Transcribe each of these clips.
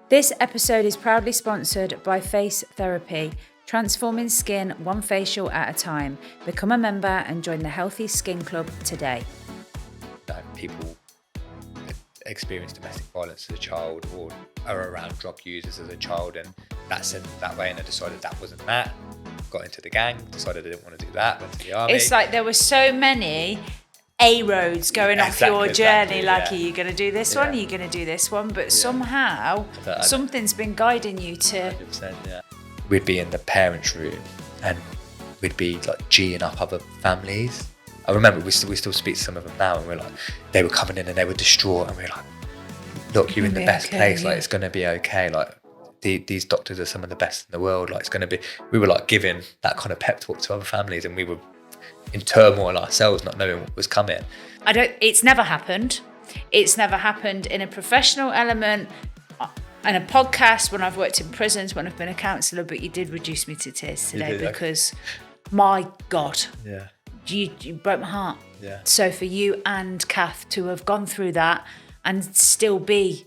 This episode is proudly sponsored by Face Therapy, transforming skin one facial at a time. Become a member and join the Healthy Skin Club today. People experience domestic violence as a child or are around drug users as a child, and that's in that way, and I decided that wasn't that. Got into the gang, decided I didn't want to do that, went to the army. It's like there were so many A-roads going off your journey, like, are you going to do this one? Are you going to do this one? But somehow, something's been guiding you to... 100%, yeah. We'd be in the parents' room and we'd be like G'ing up other families. I remember we still speak to some of them now, and we're like, they were coming in and they were distraught, and we're like, look, you're in the best place, like it's going to be okay, like these doctors are some of the best in the world, like it's going to be. We were like giving that kind of pep talk to other families, and we were in turmoil ourselves, not knowing what was coming. It's never happened. It's never happened in a professional element, in a podcast, when I've worked in prisons, when I've been a counsellor, but you did reduce me to tears today because, my God, you broke my heart. Yeah. So for you and Kath to have gone through that and still be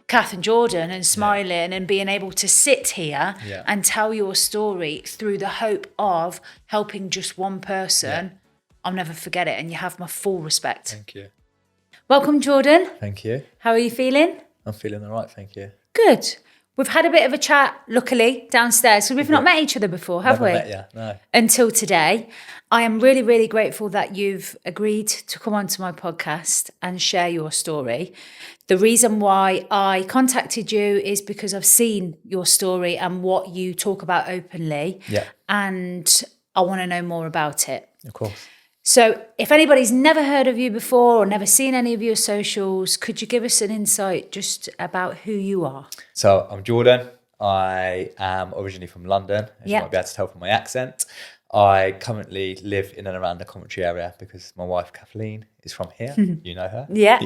Kath and Jordan and smiling and being able to sit here and tell your story through the hope of helping just one person, I'll never forget it, and you have my full respect. Thank you. Welcome, Jordan. Thank you. How are you feeling? I'm feeling all right, thank you. Good. We've had a bit of a chat, luckily, downstairs. So we've not met each other before, have we? Never met you, no. Until today. I am really, really grateful that you've agreed to come onto my podcast and share your story. The reason why I contacted you is because I've seen your story and what you talk about openly. Yeah. And I want to know more about it. Of course. So if anybody's never heard of you before or never seen any of your socials, could you give us an insight just about who you are? So I'm Jordan. I am originally from London, as you might be able to tell from my accent. I currently live in and around the Coventry area because my wife Kathleen is from here. You know her? Yeah.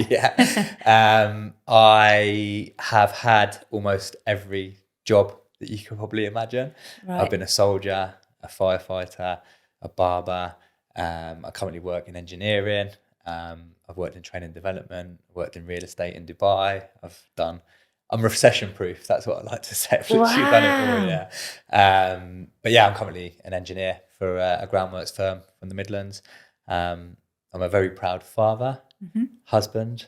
I have had almost every job that you could probably imagine. Right. I've been a soldier, a firefighter, a barber. I currently work in engineering. I've worked in training and development. Worked in real estate in Dubai. I'm recession proof. That's what I like to say. Wow. You've done it for, but yeah, I'm currently an engineer for a groundworks firm from the Midlands. I'm a very proud father, husband.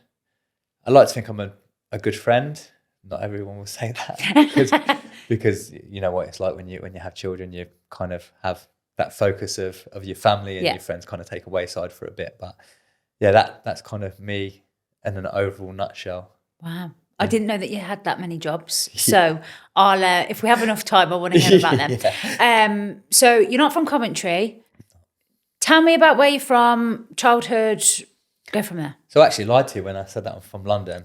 I like to think I'm a good friend. Not everyone will say that because you know what it's like when you have children. You kind of have that focus of your family, and your friends kind of take a wayside for a bit. But yeah, that's kind of me in an overall nutshell. Wow. I didn't know that you had that many jobs. So I'll, if we have enough time, I want to hear about them. So you're not from Coventry. Tell me about where you're from, childhood, go from there. So I actually lied to you when I said that I'm from London.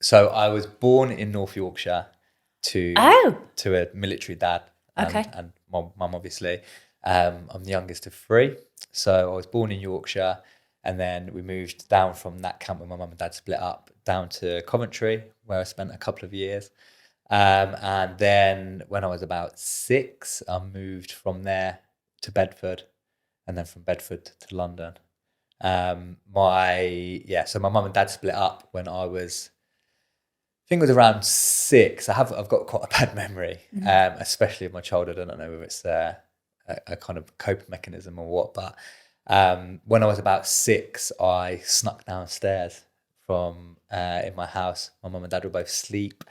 So I was born in North Yorkshire to a military dad and my mum, obviously. I'm the youngest of three. So I was born in Yorkshire, and then we moved down from that camp when my mum and dad split up down to Coventry, where I spent a couple of years. And then when I was about 6, I moved from there to Bedford, and then from Bedford to London. So my mum and dad split up when I think it was around 6. I've got quite a bad memory, especially of my childhood. I don't know if it's a kind of coping mechanism or what, but when I was about 6, I snuck downstairs from in my house. My mum and dad were both asleep.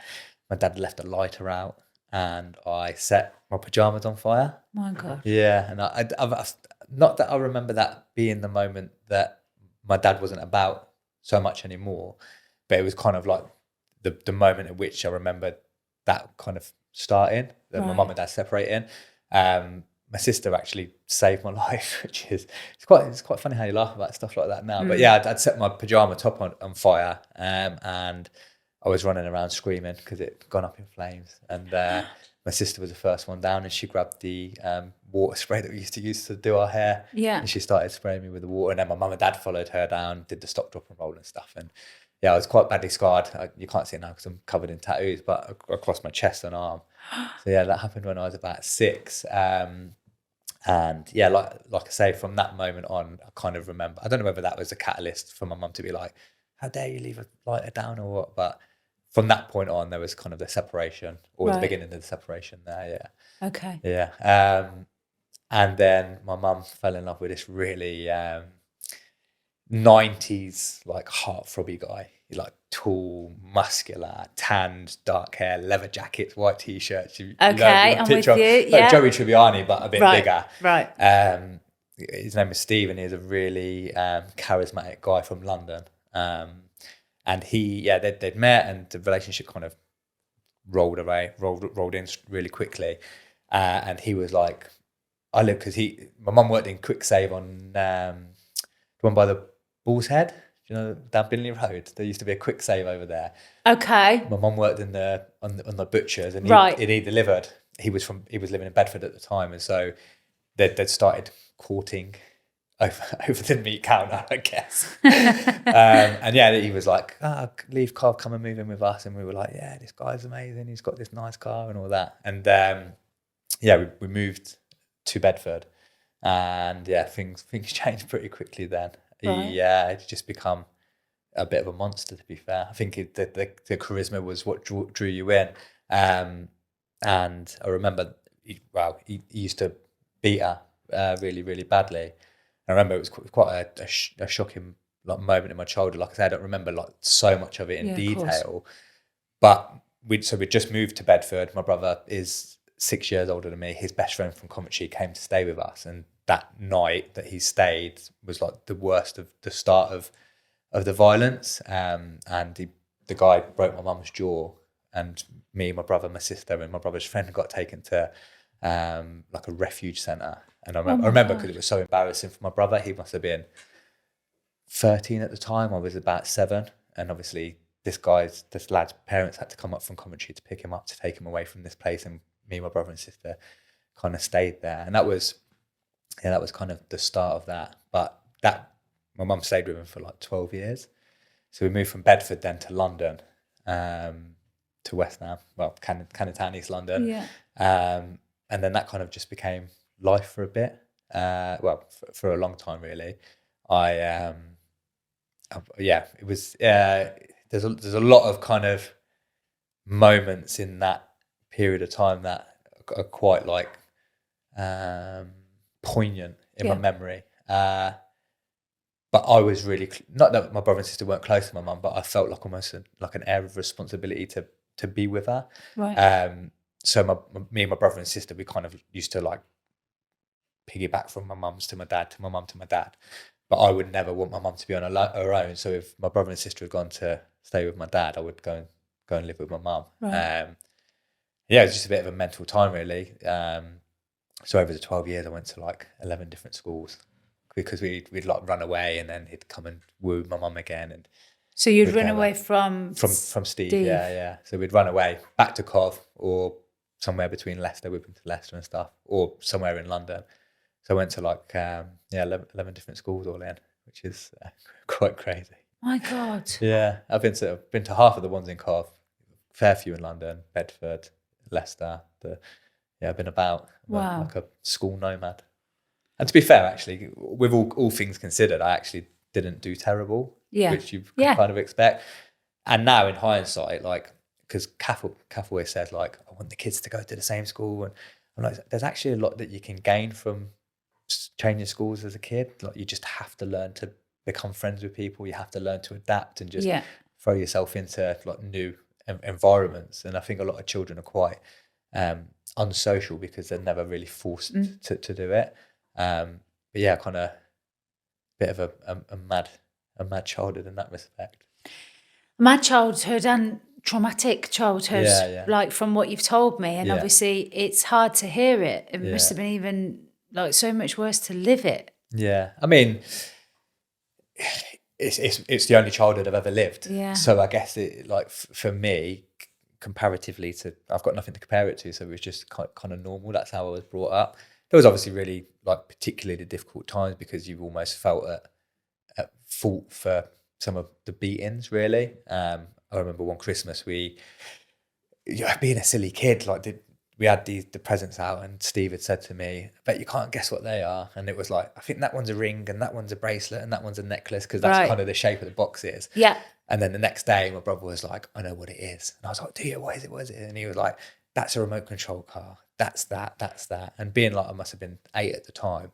My dad left a lighter out, and I set my pajamas on fire. My God. Yeah, and I've not that I remember that being the moment that my dad wasn't about so much anymore, but it was kind of like the moment at which I remember that kind of starting, that my mum and dad separating. My sister actually saved my life, which is it's quite funny how you laugh about stuff like that now. But yeah, I'd set my pajama top on fire, and I was running around screaming because it had gone up in flames. And my sister was the first one down, and she grabbed the water spray that we used to use to do our hair. Yeah. And she started spraying me with the water, and then my mum and dad followed her down, did the stop, drop, and roll and stuff. And yeah, I was quite badly scarred. You can't see it now because I'm covered in tattoos, but across my chest and arm. So yeah, that happened when I was about 6. And yeah, like I say, from that moment on, I kind of remember, I don't know whether that was a catalyst for my mum to be like, how dare you leave a lighter down or what, but from that point on, there was kind of the separation, or the beginning of the separation there. Yeah. Okay. Yeah. And then my mum fell in love with this really 90s like heartthrobby guy. He like tall, muscular, tanned, dark hair, leather jackets, white t-shirts. You know, I'm with you. Like Joey Tribbiani, but a bit bigger. Right. His name was Steve, and he's a really charismatic guy from London. And they'd met, and the relationship kind of rolled in really quickly. And he was like, because my mum worked in Quick Save on the one by the Bull's Head, you know, down Binley Road. There used to be a Quick Save over there. Okay. My mum worked on the butchers, and he delivered. He was living in Bedford at the time, and so they'd started courting over the meat counter, I guess. And he was like, leave Carl, come and move in with us. And we were like, yeah, this guy's amazing. He's got this nice car and all that. And we moved to Bedford, and things changed pretty quickly then. Right. He'd just become a bit of a monster, to be fair. I think the charisma was what drew you in. And I remember, he used to beat her really, really badly. I remember it was quite a shocking moment in my childhood. Like I said, I don't remember so much of it in detail. But we'd just moved to Bedford. My brother is 6 years older than me. His best friend from Coventry came to stay with us, and that night that he stayed was like the worst of the start of the violence. And the guy broke my mum's jaw, and me, my brother, my sister, and my brother's friend got taken to like a refuge centre. And I remember because it was so embarrassing for my brother. He must have been 13 at the time. I was about 7, and obviously this lad's parents had to come up from Coventry to pick him up, to take him away from this place, and me, my brother and sister kind of stayed there. And that was kind of the start of that. But my mum stayed with him for like 12 years. So we moved from Bedford then to London, to West Ham, well, Canning Town, East London. Yeah. And then that kind of just became life for a bit. For a long time, really. It was, there's a lot of kind of moments in that period of time that are quite like poignant in my memory. But I was really, not that my brother and sister weren't close to my mum, but I felt like almost like an air of responsibility to be with her. Right. So me and my brother and sister, we kind of used to like piggyback from my mum's to my dad, to my mum to my dad. But I would never want my mum to be on her own. So if my brother and sister had gone to stay with my dad, I would go and live with my mum. Right. It was just a bit of a mental time, really. So over the 12 years, I went to like 11 different schools, because we'd like run away, and then he'd come and woo my mum again. And so you'd run away from Steve. Yeah. So we'd run away back to Cov, or somewhere between Leicester, we'd been to Leicester and stuff, or somewhere in London. So I went to like 11 different schools all in, which is quite crazy. My God. Yeah, I've been to half of the ones in Cov, Fairview in London, Bedford, Leicester. I've been about. Wow. Like a school nomad. And to be fair, actually, with all things considered, I actually didn't do terrible, which you kind of expect. And now in hindsight, like, because Kath always says, like, I want the kids to go to the same school. And I'm like, there's actually a lot that you can gain from changing schools as a kid. Like, you just have to learn to become friends with people. You have to learn to adapt and just throw yourself into like new environments. And I think a lot of children are quite unsocial because they're never really forced to do it. But yeah, kind of bit of a mad childhood in that respect. Mad childhood and traumatic childhood, like from what you've told me. And obviously it's hard to hear it. It must have been even like so much worse to live it. Yeah. I mean, it's the only childhood I've ever lived. Yeah. So I guess it, like, for me, comparatively to, I've got nothing to compare it to. So it was just kind of normal. That's how I was brought up. There was obviously really like particularly difficult times because you've almost felt at fault for some of the beatings, really. I remember one Christmas being a silly kid, like we had the presents out, and Steve had said to me, "I bet you can't guess what they are." And it was like, I think that one's a ring, and that one's a bracelet, and that one's a necklace, because that's kind of the shape of the boxes. Yeah. And then the next day, my brother was like, "I know what it is," and I was like, "Do you? What is it? What is it?" And he was like, "That's a remote control car. That's that. That's that." And being like, I must have been 8 at the time.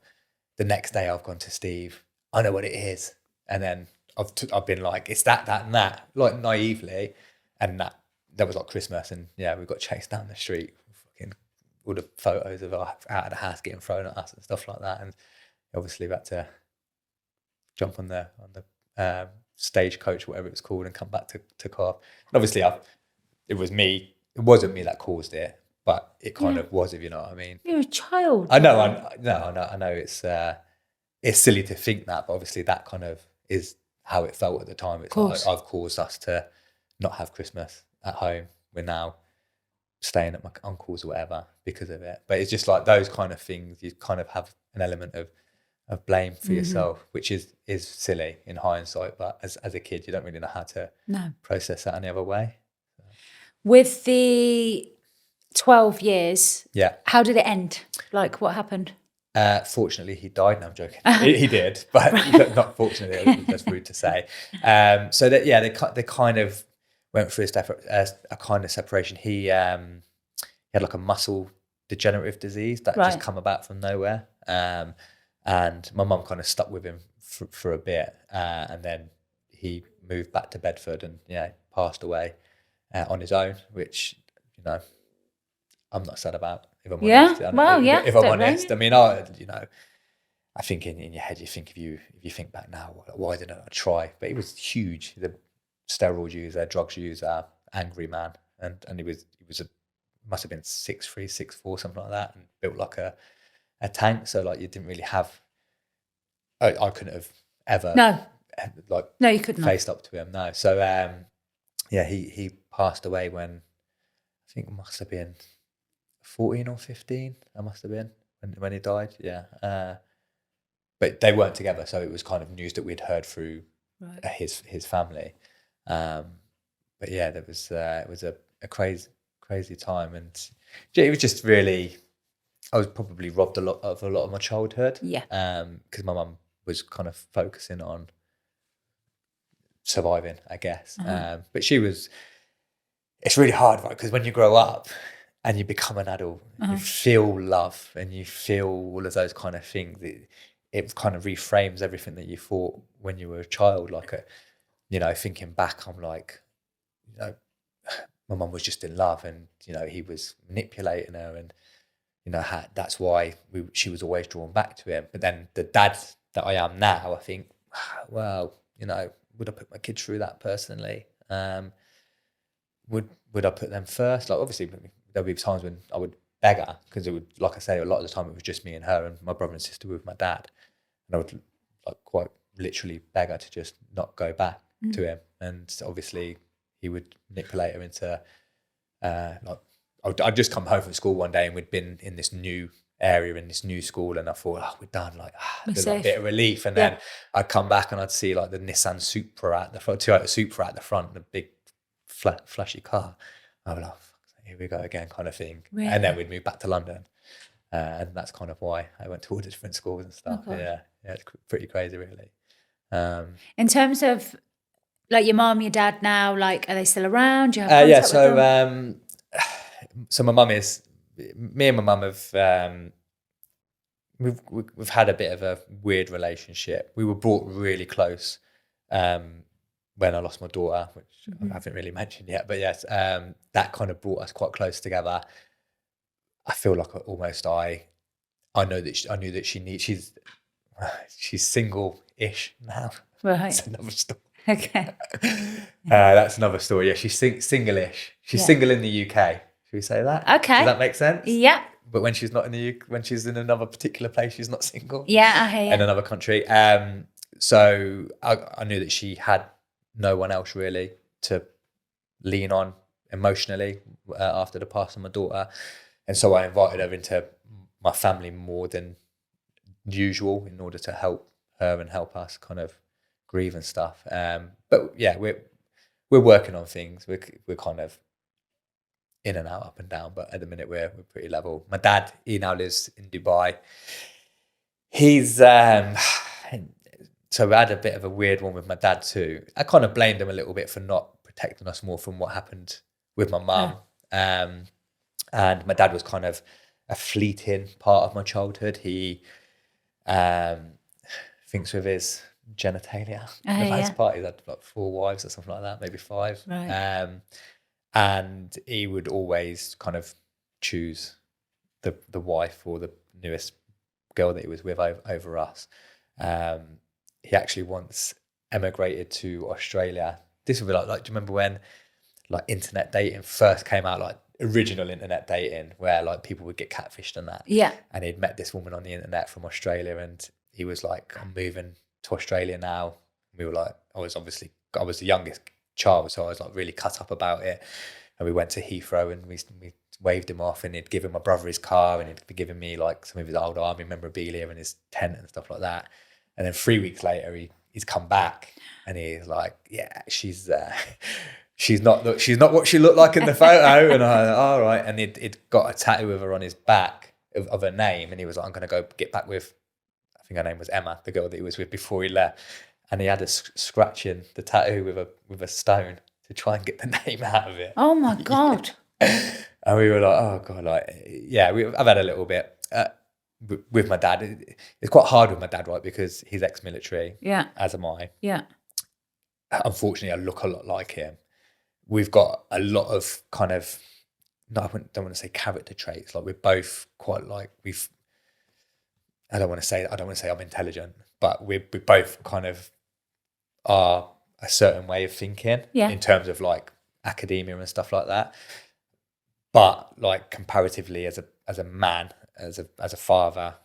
The next day, I've gone to Steve. I know what it is, and then I've been like, "It's that, that, and that," like naively, and that was like Christmas, and we got chased down the street. All the photos of our out of the house getting thrown at us and stuff like that, and obviously we had to jump on the stagecoach, whatever it was called, and come back to Cardiff. And obviously, it was me. It wasn't me that caused it, but it kind of was, if you know what I mean. You're a child. I know. I know. It's silly to think that, but obviously that kind of is how it felt at the time. It's like I've caused us to not have Christmas at home. We're now staying at my uncle's or whatever because of it. But it's just like those kind of things, you kind of have an element of blame for yourself, which is silly in hindsight, but as a kid you don't really know how to process that any other way. With the 12 years, how did it end? Like, what happened? Fortunately he died. No, I'm joking. He did, but not fortunately, that's rude to say. So that they kind of went through a kind of separation. He had like a muscle degenerative disease that just come about from nowhere. And my mum kind of stuck with him for a bit. And then he moved back to Bedford and passed away on his own, which, I'm not sad about, if I'm honest. If I'm honest. I mean, I think in your head, you think if you think back now, why didn't I try? But he was huge. The steroid user, drugs user, angry man, and he must have been 6'3", 6'4", something like that, and built like a tank. So like you didn't really have. I couldn't have ever. No, you couldn't faced up to him. No, so he passed away when I think it must have been 14 or 15. I must have been when he died. Yeah, but they weren't together, so it was kind of news that we'd heard through his family. But yeah, it was a crazy time, and it was just really. I was probably robbed a lot of my childhood. Yeah. Because my mum was kind of focusing on surviving, I guess. But it's really hard, right? Because when you grow up and you become an adult, you feel love and you feel all of those kind of things. It kind of reframes everything that you thought when you were a child. Like, thinking back, I'm like, my mum was just in love, and he was manipulating her, and that's why she was always drawn back to him. But then the dad that I am now, I think, well, would I put my kids through that personally? Would I put them first? Like, obviously, there'll be times when I would beg her, because it would, like I say, a lot of the time it was just me and her, and my brother and sister with my dad, and I would quite literally beg her to just not go back to him. And obviously, he would manipulate her into I'd just come home from school one day, and we'd been in this new area in this new school, and I thought, we're done. There's a bit of relief, and then I'd come back and I'd see like the Nissan Supra at the front, Toyota Supra at the front, the big flashy car. I'd be like, here we go again, kind of thing. Really? And then we'd move back to London, and that's kind of why I went to all the different schools and stuff. Okay. Yeah, it's pretty crazy, really. In terms of like your mom, your dad now, like, are they still around? Do you have contact with them? So my mum is. Me and my mum have. We've had a bit of a weird relationship. We were brought really close when I lost my daughter, which I haven't really mentioned yet. But yes, that kind of brought us quite close together. I feel like I knew that she's single-ish now. Right. That's another story. Okay. That's another story. Yeah, she's single-ish. She's single in the UK. Should we say that? Okay. Does that make sense? Yeah. But when she's not in the UK, when she's in another particular place, she's not single. Yeah, I hear you. In another country. So I knew that she had no one else really to lean on emotionally after the passing of my daughter. And so I invited her into my family more than usual in order to help her and help us kind of grieve and stuff. But yeah, we're working on things. We're kind of in and out, up and down. But at the minute, we're pretty level. My dad, he now lives in Dubai. He's so we had a bit of a weird one with my dad too. I kind of blamed him a little bit for not protecting us more from what happened with my mum. And my dad was kind of a fleeting part of my childhood. He thinks with his genitalia. His part, he had like 4 wives or something like that, maybe 5. Right. And he would always kind of choose the wife or the newest girl that he was with over us. He actually once emigrated to Australia. This would be like do you remember when like internet dating first came out, like original internet dating, where like people would get catfished and that? Yeah. And he'd met this woman on the internet from Australia, and he was like, I'm moving to Australia now. We were like, I was the youngest child, so I was like really cut up about it. And we went to Heathrow and we waved him off, and he'd given my brother his car, and he'd be giving me like some of his old army memorabilia and his tent and stuff like that. And then 3 weeks later, he's come back, and he's like, yeah, she's not what she looked like in the photo. And I, all right. And he'd got a tattoo of her on his back of her name, and he was like, I'm going to go get back with, I think her name was Emma, the girl that he was with before he left. And he had us scratching the tattoo with a stone to try and get the name out of it. Oh my God. And we were like, oh God, like, yeah, I've had a little bit with my dad. It's quite hard with my dad, right? Because he's ex-military, as am I. Yeah. Unfortunately, I look a lot like him. We've got a lot of kind of, no, I don't want to say character traits. Like we're both quite like I don't want to say I'm intelligent, but we both kind of are a certain way of thinking in terms of like academia and stuff like that. But like comparatively as a man, as a father,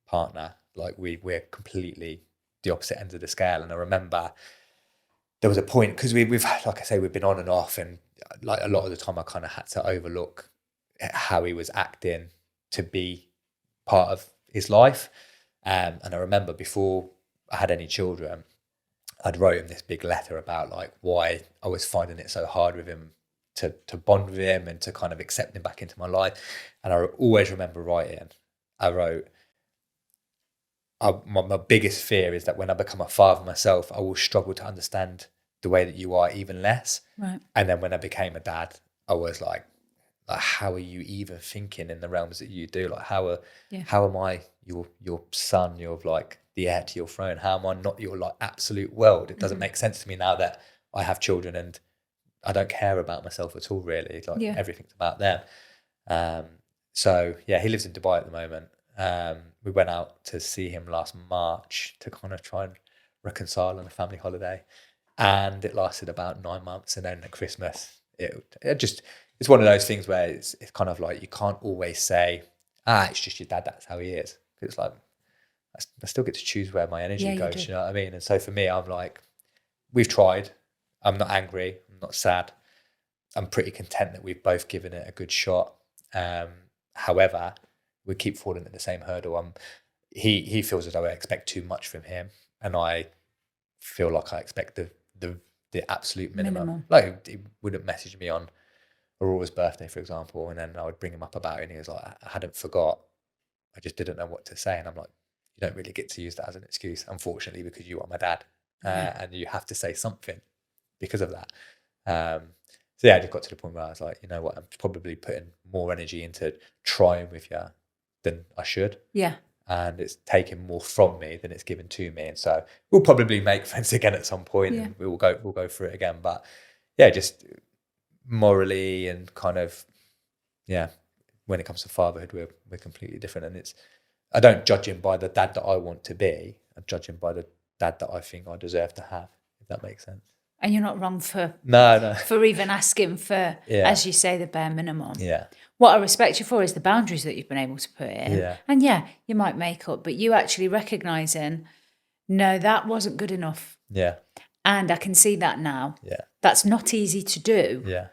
partner, like we're completely the opposite ends of the scale. And I remember there was a point, because we've like I say, we've been on and off, and like a lot of the time I kind of had to overlook how he was acting to be part of his life. And I remember before I had any children, I'd wrote him this big letter about like why I was finding it so hard with him to bond with him and to kind of accept him back into my life. And I always remember writing, I wrote, my biggest fear is that when I become a father myself, I will struggle to understand the way that you are even less. Right. And then when I became a dad, I was like, how are you even thinking in the realms that you do? Like, how am I your son? You're like the heir to your throne. How am I not your like absolute world? It doesn't make sense to me now that I have children and I don't care about myself at all, really. Like everything's about them. So yeah, he lives in Dubai at the moment. We went out to see him last March to kind of try and reconcile on a family holiday, and it lasted about 9 months. And then at Christmas, it's one of those things where it's kind of like you can't always say, it's just your dad, that's how he is. Because it's like I still get to choose where my energy goes. You know what I mean? And so for me, I'm like, we've tried. I'm not angry. I'm not sad. I'm pretty content that we've both given it a good shot. However, we keep falling at the same hurdle. He feels as though I expect too much from him, and I feel like I expect the absolute minimum. Like he wouldn't message me on Aurora's birthday, for example, and then I would bring him up about it, and he was like, I hadn't forgot. I just didn't know what to say. And I'm like, you don't really get to use that as an excuse, unfortunately, because you are my dad, and you have to say something because of that. So yeah, I just got to the point where I was like, you know what, I'm probably putting more energy into trying with you than I should. Yeah. And it's taken more from me than it's given to me. And so we'll probably make friends again at some point, and we'll go through it again. But yeah, just morally and kind of, when it comes to fatherhood, we're completely different. And I don't judge him by the dad that I want to be. I judge him by the dad that I think I deserve to have, if that makes sense. And you're not wrong for even asking for, as you say, the bare minimum. Yeah. What I respect you for is the boundaries that you've been able to put in. Yeah. And you might make up, but you actually recognising, no, that wasn't good enough. Yeah. And I can see that now. Yeah. That's not easy to do. Yeah.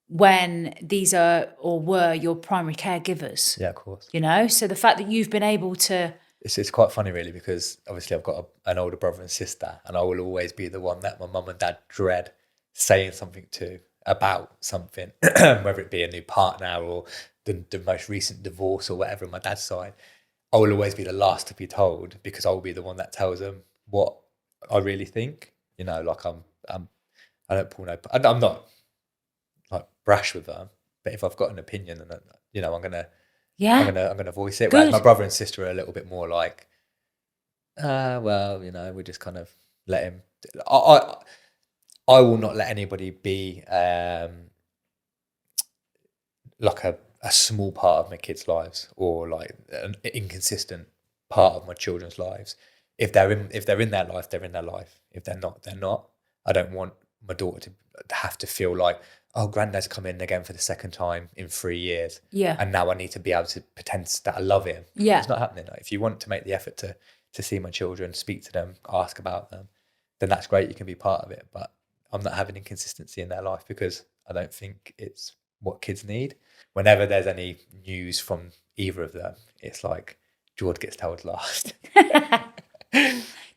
When these are or were your primary caregivers. Yeah, of course. You know, so the fact that you've been able to... It's quite funny, really, because obviously I've got an older brother and sister, and I will always be the one that my mum and dad dread saying something to. about something, whether it be a new partner or the most recent divorce or whatever on my dad's side, I will always be the last to be told, because I'll be the one that tells them what I really think. You know, like I don't pull no. I'm not like brash with them, but if I've got an opinion, and you know, I'm gonna voice it. Whereas my brother and sister are a little bit more like, well, you know, we just kind of let him. I will not let anybody be like a small part of my kids' lives, or like an inconsistent part of my children's lives. If they're in their life, they're in their life. If they're not, they're not. I don't want my daughter to have to feel like, oh, granddad's come in again for the second time in 3 years. Yeah. And now I need to be able to pretend that I love him. Yeah. It's not happening. Like, if you want to make the effort to see my children, speak to them, ask about them, then that's great. You can be part of it. But I'm not having inconsistency in their life, because I don't think it's what kids need. Whenever there's any news from either of them, it's like George gets told last.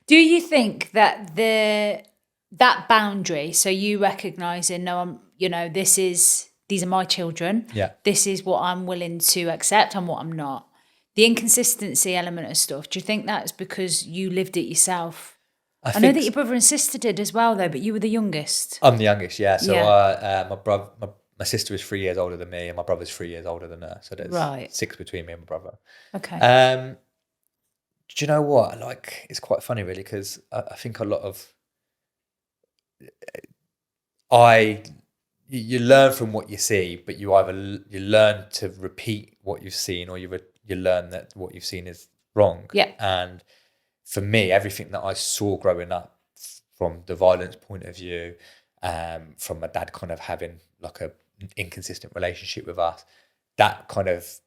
Do you think that that boundary, so you recognizing, no, these are my children. Yeah. This is what I'm willing to accept and what I'm not. The inconsistency element of stuff, do you think that's because you lived it yourself? I know that your brother and sister did as well, though, but you were the youngest. I'm the youngest, yeah. So my sister is 3 years older than me, and my brother's 3 years older than her. So there's 6 between me and my brother. Okay. Do you know what? Like, it's quite funny, really, because I think a lot of you learn from what you see, but you learn to repeat what you've seen, or you learn that what you've seen is wrong. Yeah. And for me, everything that I saw growing up, from the violence point of view, from my dad kind of having like an inconsistent relationship with us, that kind of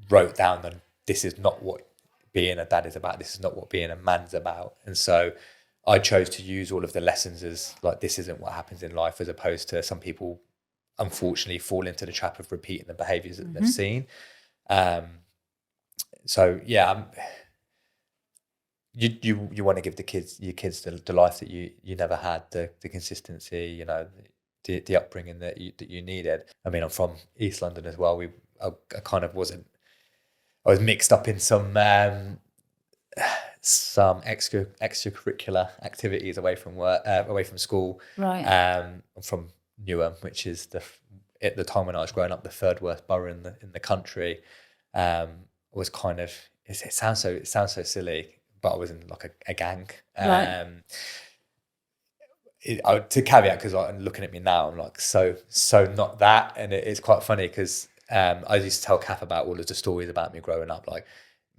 wrote down that this is not what being a dad is about. This is not what being a man's about. And so I chose to use all of the lessons as like, this isn't what happens in life, as opposed to some people unfortunately fall into the trap of repeating the behaviors that they've seen. So yeah, you want to give your kids the life that you never had, the consistency, you know, the upbringing that you needed. I mean, I'm from East London as well. I kind of wasn't. I was mixed up in some extracurricular activities away from work, away from school. Right. I'm from Newham, which is at the time when I was growing up, the third worst borough in the country. Was kind of, it sounds so silly, but I was in like a gang. Right. To caveat, because I'm looking at me now, I'm like so not that, and it's quite funny because I used to tell Kath about all of the stories about me growing up. Like,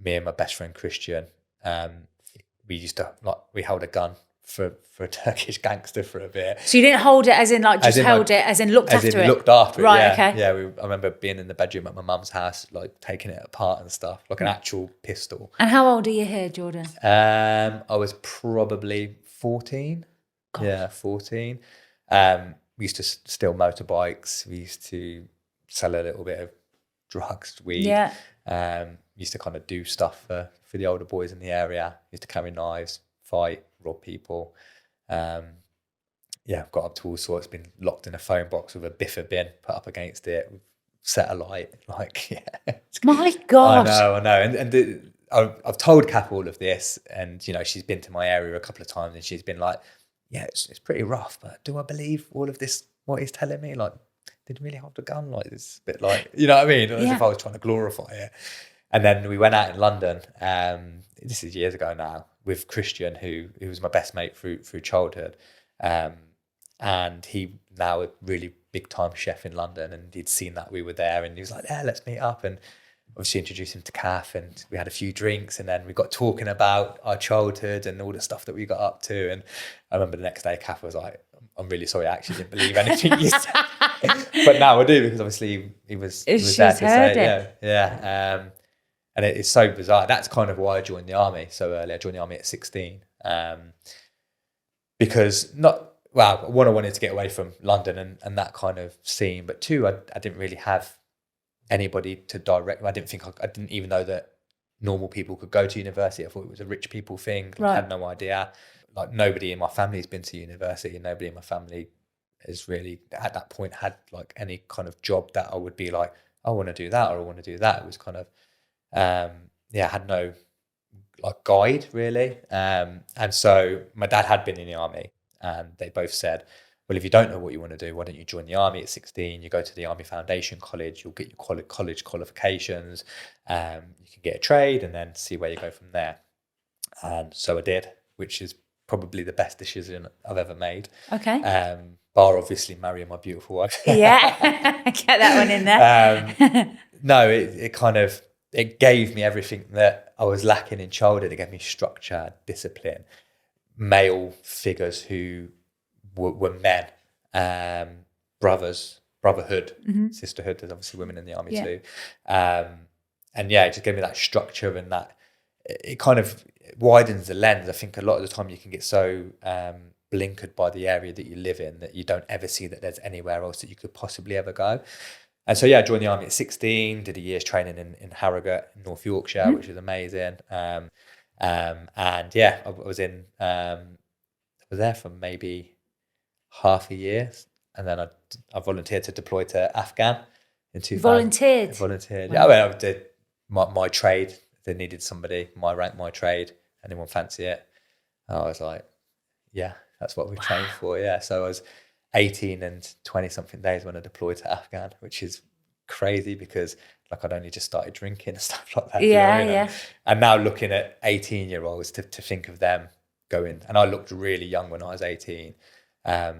me and my best friend Christian, we used to we held a gun for a Turkish gangster for a bit. So you didn't hold it as in like just held it, as in looked after it? Looked after it, right, yeah. Okay. Yeah, I remember being in the bedroom at my mum's house, like taking it apart and stuff, like an actual pistol. And how old are you here, Jordan? I was probably 14. God. Yeah, 14. We used to steal motorbikes. We used to sell a little bit of drugs, weed. Yeah. Used to kind of do stuff for the older boys in the area. Used to carry knives, fight, rob people. I've got up to all sorts. Been locked in a phone box with a biffer bin put up against it, set a light. Like, yeah. My God. I know. And I've told Kath all of this, and you know, she's been to my area a couple of times, and she's been like, "Yeah, it's pretty rough, but do I believe all of this? What he's telling me? Like, did he really hold a gun? Like, it's a bit like, you know what I mean? As if I was trying to glorify it." And then we went out in London. This is years ago now, with Christian, who was my best mate through childhood, and he now a really big time chef in London, and he'd seen that we were there, and he was like, "Yeah, let's meet up." And obviously introduced him to Kath, and we had a few drinks, and then we got talking about our childhood and all the stuff that we got up to. And I remember the next day, Kath was like, "I'm really sorry, I actually didn't believe anything you said." But now I do, because obviously he was there to say it. Yeah. And it's so bizarre. That's kind of why I joined the army so early. I joined the army at 16. Because one, I wanted to get away from London and that kind of scene, but two, I didn't really have anybody to direct. I didn't even know that normal people could go to university. I thought it was a rich people thing. Right. I had no idea. Like, nobody in my family has been to university, and nobody in my family has really at that point had like any kind of job that I would be like, I want to do that or I want to do that. It was kind of had no like guide really. And so my dad had been in the army, and they both said, well, if you don't know what you want to do, why don't you join the army at 16? You go to the Army Foundation College, you'll get your college qualifications, you can get a trade and then see where you go from there. And so I did, which is probably the best decision I've ever made. Okay. Bar obviously marrying my beautiful wife. Yeah, get that one in there. No, it kind of, it gave me everything that I was lacking in childhood. It gave me structure, discipline, male figures who were men, brotherhood, sisterhood. There's obviously women in the army too. And it just gave me that structure, and that it kind of widens the lens. I think a lot of the time you can get so blinkered by the area that you live in that you don't ever see that there's anywhere else that you could possibly ever go. And so I joined the army at 16, did a year's training in Harrogate, North Yorkshire, which was amazing. I was there for maybe half a year, and then I volunteered to deploy to Afghan in 2000. Volunteered. Wow. Yeah, I did my trade. They needed somebody, my rank, my trade. Anyone fancy it? And I was like, yeah, that's what we trained for. Yeah, so I was 18 and 20 something days when I deployed to Afghan, which is crazy because like I'd only just started drinking and stuff like that. Yeah. And now looking at 18-year-olds to think of them going, and I looked really young when I was 18. I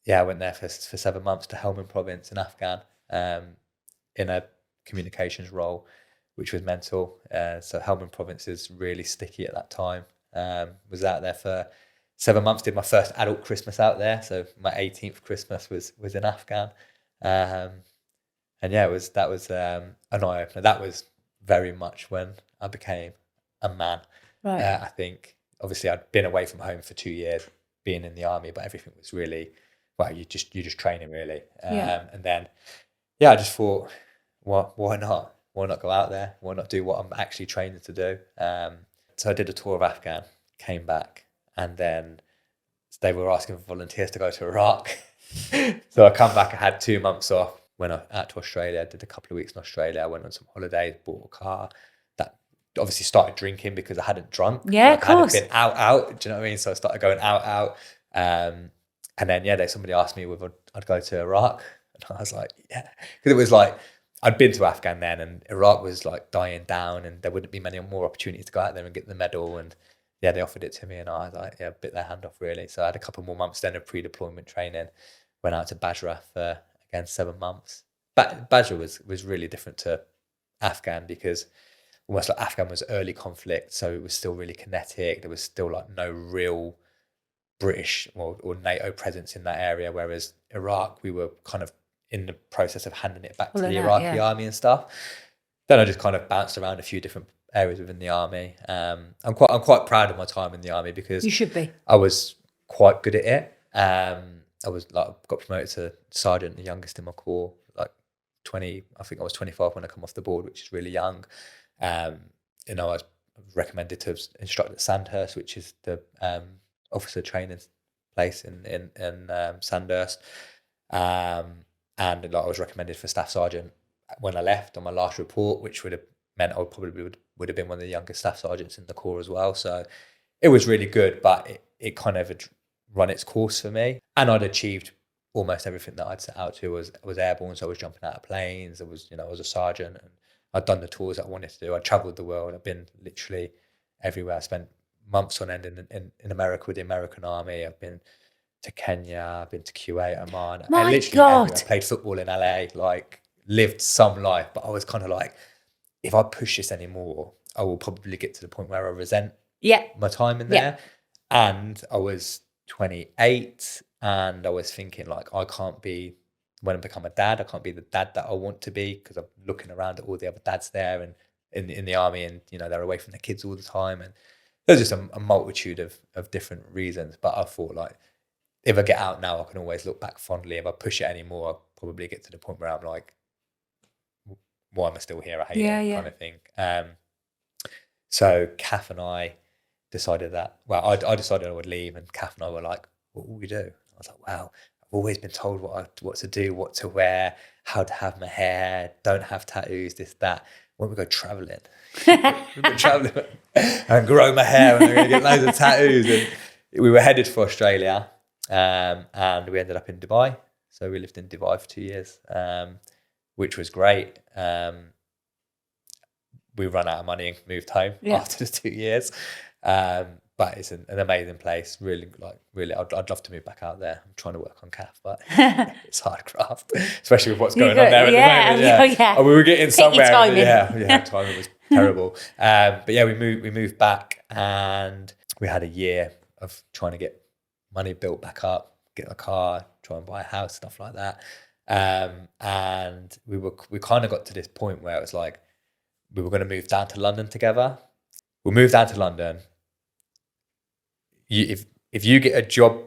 went there for 7 months to Helmand province in Afghan, in a communications role, which was mental. So Helmand province is really sticky at that time. Was out there for 7 months, did my first adult Christmas out there. So my 18th Christmas was in Afghan. That was an eye-opener. That was very much when I became a man. Right. I think, obviously, I'd been away from home for 2 years, being in the army, but everything was really, you're just training really. And then, I just thought, why not? Why not go out there? Why not do what I'm actually training to do? So I did a tour of Afghan, came back, and then they were asking for volunteers to go to Iraq. So I come back, I had 2 months off, went out to Australia, did a couple of weeks in Australia, I went on some holidays, bought a car. That obviously started drinking because I hadn't drunk. Yeah, of course. I hadn't been out, do you know what I mean? So I started going out. And then, somebody asked me whether I'd go to Iraq. And I was like, yeah. Because it was like, I'd been to Afghan then, and Iraq was like dying down, and there wouldn't be many more opportunities to go out there and get the medal. And they offered it to me, and I was like, bit their hand off really. So I had a couple more months then of pre-deployment training. Went out to Basra for, again, 7 months. But Basra was really different to Afghan because almost like Afghan was early conflict, so it was still really kinetic. There was still like no real British or NATO presence in that area, whereas Iraq, we were kind of in the process of handing it back to the Iraqi army and stuff. Then I just kind of bounced around a few different areas within the army. I'm quite proud of my time in the army because you should be. I was quite good at it. I got promoted to sergeant, the youngest in my corps, like 20. I think I was 25 when I come off the board, which is really young. I was recommended to instruct at Sandhurst, which is the officer training place in Sandhurst. And I was recommended for staff sergeant when I left on my last report, which would have meant I probably would have been one of the youngest staff sergeants in the corps as well. So it was really good, but it kind of had run its course for me, and I'd achieved almost everything that I'd set out to. I was airborne, so I was jumping out of planes. I was a sergeant, and I'd done the tours that I wanted to do. I travelled the world. I've been literally everywhere. I spent months on end in America with the American Army. I've been to Kenya. I've been to Kuwait, Oman. My God! I played football in LA. Like, lived some life, but I was kind of like, if I push this anymore, I will probably get to the point where I resent my time in there. And I was 28, and I was thinking like, when I become a dad, I can't be the dad that I want to be, because I'm looking around at all the other dads there and in the army, and they're away from their kids all the time, and there's just a multitude of different reasons. But I thought, like, if I get out now, I can always look back fondly. If I push it anymore, I'll probably get to the point where I'm like, why am I still here? I hate it, kind of thing. So Kath and I decided that, I decided I would leave, and Kath and I were like, what will we do? I was like, wow, always been told what to do, what to wear, how to have my hair, don't have tattoos, this, that. When we go traveling, and grow my hair and I'm going to get loads of tattoos. And we were headed for Australia, and we ended up in Dubai. So we lived in Dubai for 2 years, which was great. We ran out of money and moved home after the 2 years. But it's an amazing place. Really, I'd love to move back out there. I'm trying to work on calf, but it's hard craft, especially with what's going on there at the moment. Yeah. Oh, we were getting somewhere. Timing was terrible. But yeah, we moved back, and we had a year of trying to get money built back up, get a car, try and buy a house, stuff like that. And we kind of got to this point where it was like we were going to move down to London together. We moved down to London. If you get a job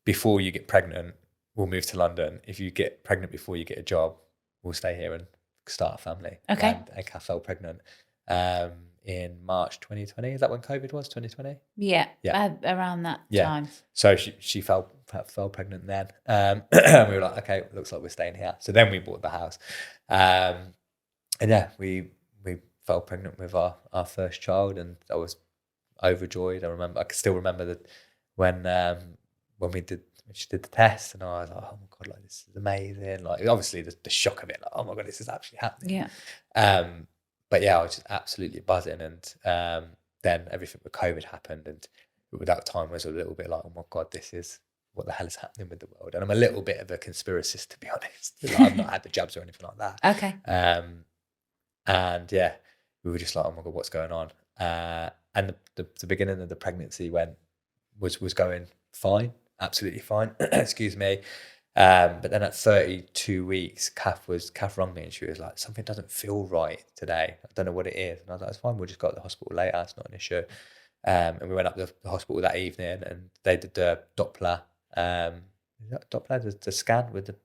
before you get pregnant, we'll move to London. If you get pregnant before you get a job, we'll stay here and start a family. Okay. And Kath fell pregnant in March 2020. Is that when COVID was? 2020? Yeah. Around that time. So she fell pregnant then. We were like, okay, looks like we're staying here. So then we bought the house. And yeah, we fell pregnant with our first child, and I was overjoyed. I can still remember that when she did the test, and I was like, oh my God, like this is amazing. Like obviously the shock of it, like, oh my God, this is actually happening. Yeah. But yeah, I was just absolutely buzzing. And then everything with COVID happened, and that time was a little bit like, oh my God, this is what the hell is happening with the world. And I'm a little bit of a conspiracist, to be honest. Like, I've not had the jabs or anything like that. Okay. And yeah, we were just like, oh my God, what's going on? And the beginning of the pregnancy was going fine, absolutely fine. Excuse me. But then at 32 weeks, Kath rang me and she was like, something doesn't feel right today. I don't know what it is. And I was like, it's fine. We'll just go to the hospital later. It's not an issue. And we went up to the hospital that evening, and they did the Doppler. Is that Doppler? The scan with the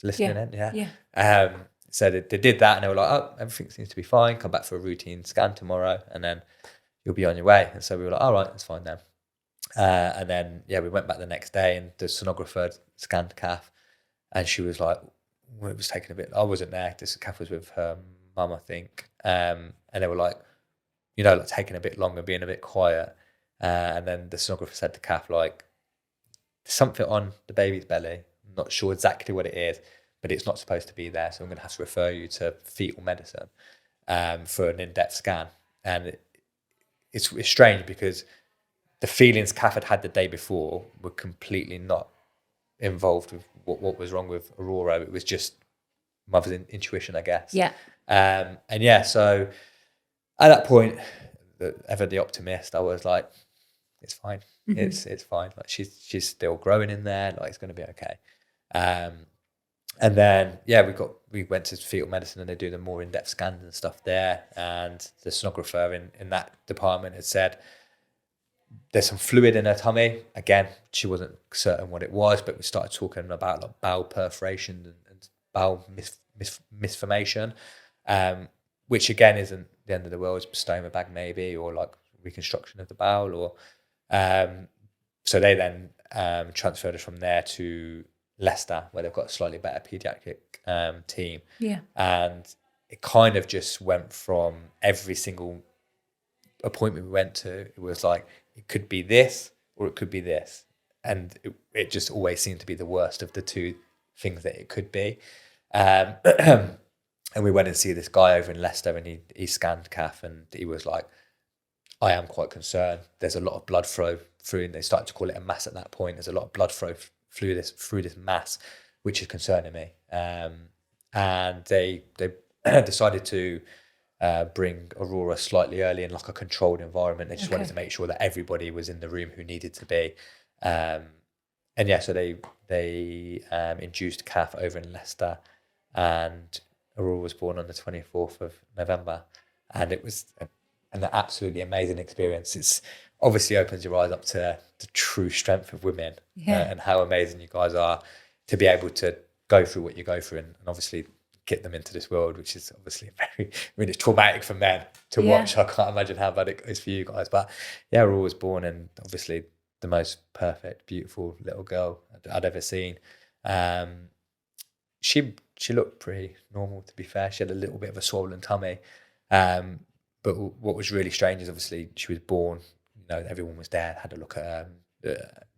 listening in? Yeah. So they did that, and they were like, oh, everything seems to be fine. Come back for a routine scan tomorrow, and then you'll be on your way. And so we were like, all right, that's fine then. And then, we went back the next day, and the sonographer scanned Kath, and she was like, well, it was taking a bit, I wasn't there. Kath was with her mum, I think. And they were like, like taking a bit longer, being a bit quiet. And then the sonographer said to Kath, like, there's something on the baby's belly. I'm not sure exactly what it is, but it's not supposed to be there. So I'm going to have to refer you to fetal medicine for an in-depth scan. And it's strange because the feelings Kath had the day before were completely not involved with what was wrong with Aurora. It was just mother's intuition, I guess. Yeah. So at that point, ever the optimist, I was like, it's fine. Mm-hmm. It's fine. Like she's still growing in there. Like it's going to be okay. And then we went to fetal medicine, and they do the more in-depth scans and stuff there. And the sonographer in that department had said there's some fluid in her tummy. Again, she wasn't certain what it was, but we started talking about like bowel perforation and bowel misformation, which again isn't the end of the world. It's stoma bag maybe, or like reconstruction of the bowel, or so they then transferred us from there to Leicester, where they've got a slightly better paediatric team. Yeah. And it kind of just went from every single appointment we went to, it was like, it could be this or it could be this. And it just always seemed to be the worst of the two things that it could be. And we went and see this guy over in Leicester, and he scanned Kath, and he was like, I am quite concerned. There's a lot of blood flow through, and they started to call it a mass at that point. There's a lot of blood flow through this mass, which is concerning me. And they decided to bring Aurora slightly early in like a controlled environment. They just wanted to make sure that everybody was in the room who needed to be. So they induced Kath over in Leicester, and Aurora was born on the 24th of November. And it was an absolutely amazing experience. It's obviously opens your eyes up to the true strength of women, and how amazing you guys are to be able to go through what you go through, and obviously get them into this world, which is obviously it's traumatic for men to watch. I can't imagine how bad it is for you guys. But Aurora was born, and obviously the most perfect, beautiful little girl I'd ever seen. She looked pretty normal, to be fair. She had a little bit of a swollen tummy. But what was really strange is obviously she was born, everyone was there, had a look at her.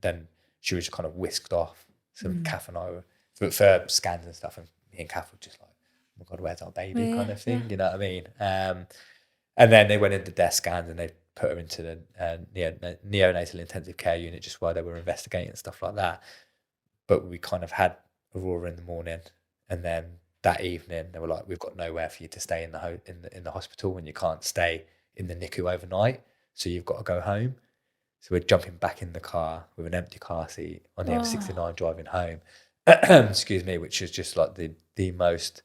Then she was kind of whisked off. So Kath and I were, for scans and stuff, and me and Kath were just like, oh my God, where's our baby kind of thing, you know what I mean? And then they went into their scans and they put her into the neonatal intensive care unit just while they were investigating and stuff like that. But we kind of had Aurora in the morning, and then that evening they were like, we've got nowhere for you to stay in the hospital, and you can't stay in the NICU overnight, so you've got to go home. So we're jumping back in the car with an empty car seat on the M69 driving home. Excuse me, which is just like the most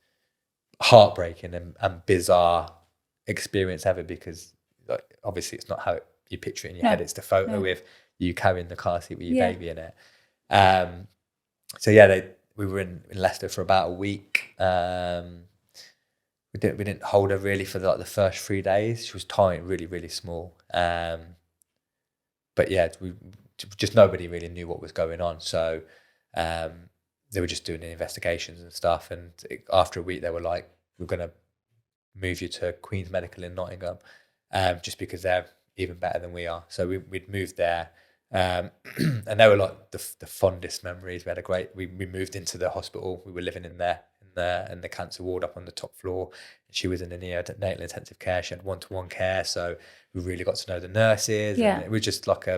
heartbreaking and bizarre experience ever, because like, obviously it's not how you picture it in your head. It's the photo with you carrying the car seat with your baby in it. So yeah, we were in Leicester for about a week. We didn't hold her really for like the first 3 days. She was tiny, really, really small. But yeah, just nobody really knew what was going on. So they were just doing the investigations and stuff. And after a week, they were like, we're going to move you to Queen's Medical in Nottingham, just because they're even better than we are. So we'd moved there. And they were like the fondest memories. We moved into the hospital. We were living in there in the cancer ward up on the top floor. She was in the neonatal intensive care. She had one-to-one care, so we really got to know the nurses. And it was just like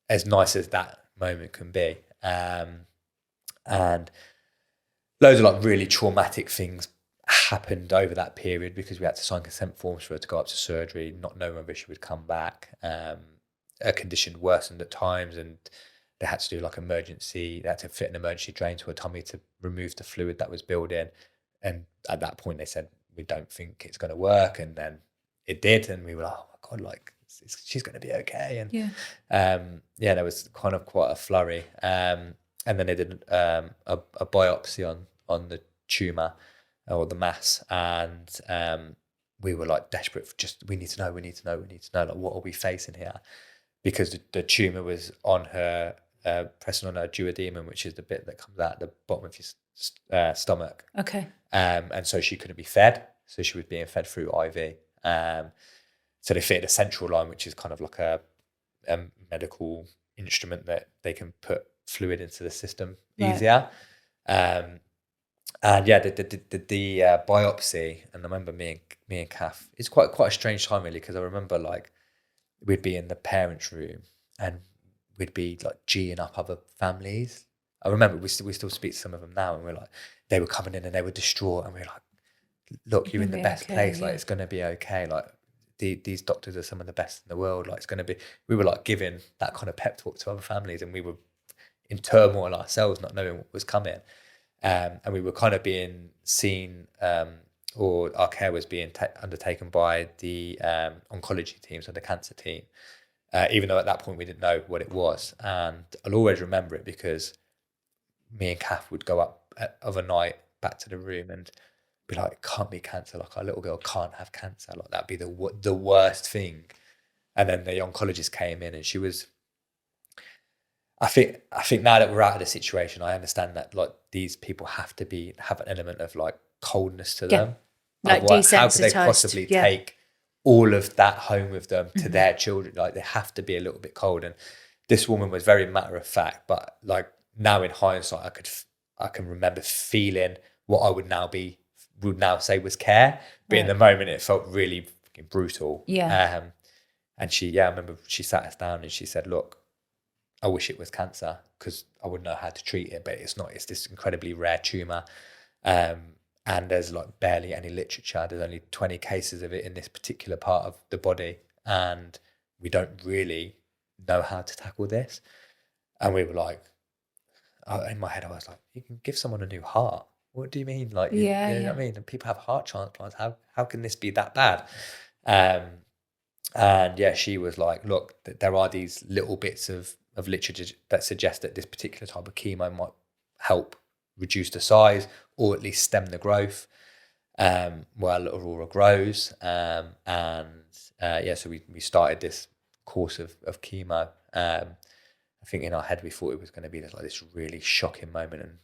as nice as that moment can be. And loads of like really traumatic things happened over that period, because we had to sign consent forms for her to go up to surgery, not knowing whether she would come back. Her condition worsened at times, and they had to do like they had to fit an emergency drain to her tummy to remove the fluid that was building. And at that point they said, we don't think it's going to work. And then it did, and we were like, oh my God, like she's going to be okay. And there was kind of quite a flurry. And then they did a biopsy on the tumour or the mass, and we were like desperate for we need to know, like, what are we facing here? Because the tumour was on her, pressing on her duodenum, which is the bit that comes out the bottom of your stomach. Okay. And so she couldn't be fed. So she was being fed through IV. So they fitted a central line, which is kind of like a medical instrument that they can put fluid into the system easier. And yeah, the biopsy, and I remember me and Kath, it's quite a strange time really, because I remember like we'd be in the parents' room and we'd be like G'ing up other families. I remember we still speak to some of them now, and we're like, they were coming in and they were distraught, and we're like, look, you're in the best place, like it's going to be okay, like these doctors are some of the best in the world, like it's going to be. We were like giving that kind of pep talk to other families, and we were in turmoil ourselves, not knowing what was coming. And we were kind of being seen, or our care was being undertaken by the oncology team, so the cancer team, even though at that point we didn't know what it was. And I'll always remember it, because me and Kath would go up of a night back to the room and be like, it can't be cancer, like our little girl can't have cancer, like that'd be the worst thing. And then the oncologist came in, and she was, I think now that we're out of the situation, I understand that like these people have an element of like coldness to them. Like desensitized. How could they possibly take all of that home with them to their children? Like they have to be a little bit cold. And this woman was very matter of fact, but like now in hindsight, I can remember feeling what I would now say was care, but in the moment it felt really fucking brutal. And I remember she sat us down and she said, look, I wish it was cancer, because I wouldn't know how to treat it, but it's not. It's this incredibly rare tumour, and there's like barely any literature. There's only 20 cases of it in this particular part of the body, and we don't really know how to tackle this. And we were like, in my head, I was like, you can give someone a new heart. What do you mean? Like, you know what I mean? And people have heart transplants. How can this be that bad? And yeah, she was like, look, there are these little bits of literature that suggest that this particular type of chemo might help reduce the size, or at least stem the growth while Aurora grows. So we started this course of chemo. And I think in our head we thought it was going to be like this really shocking moment, and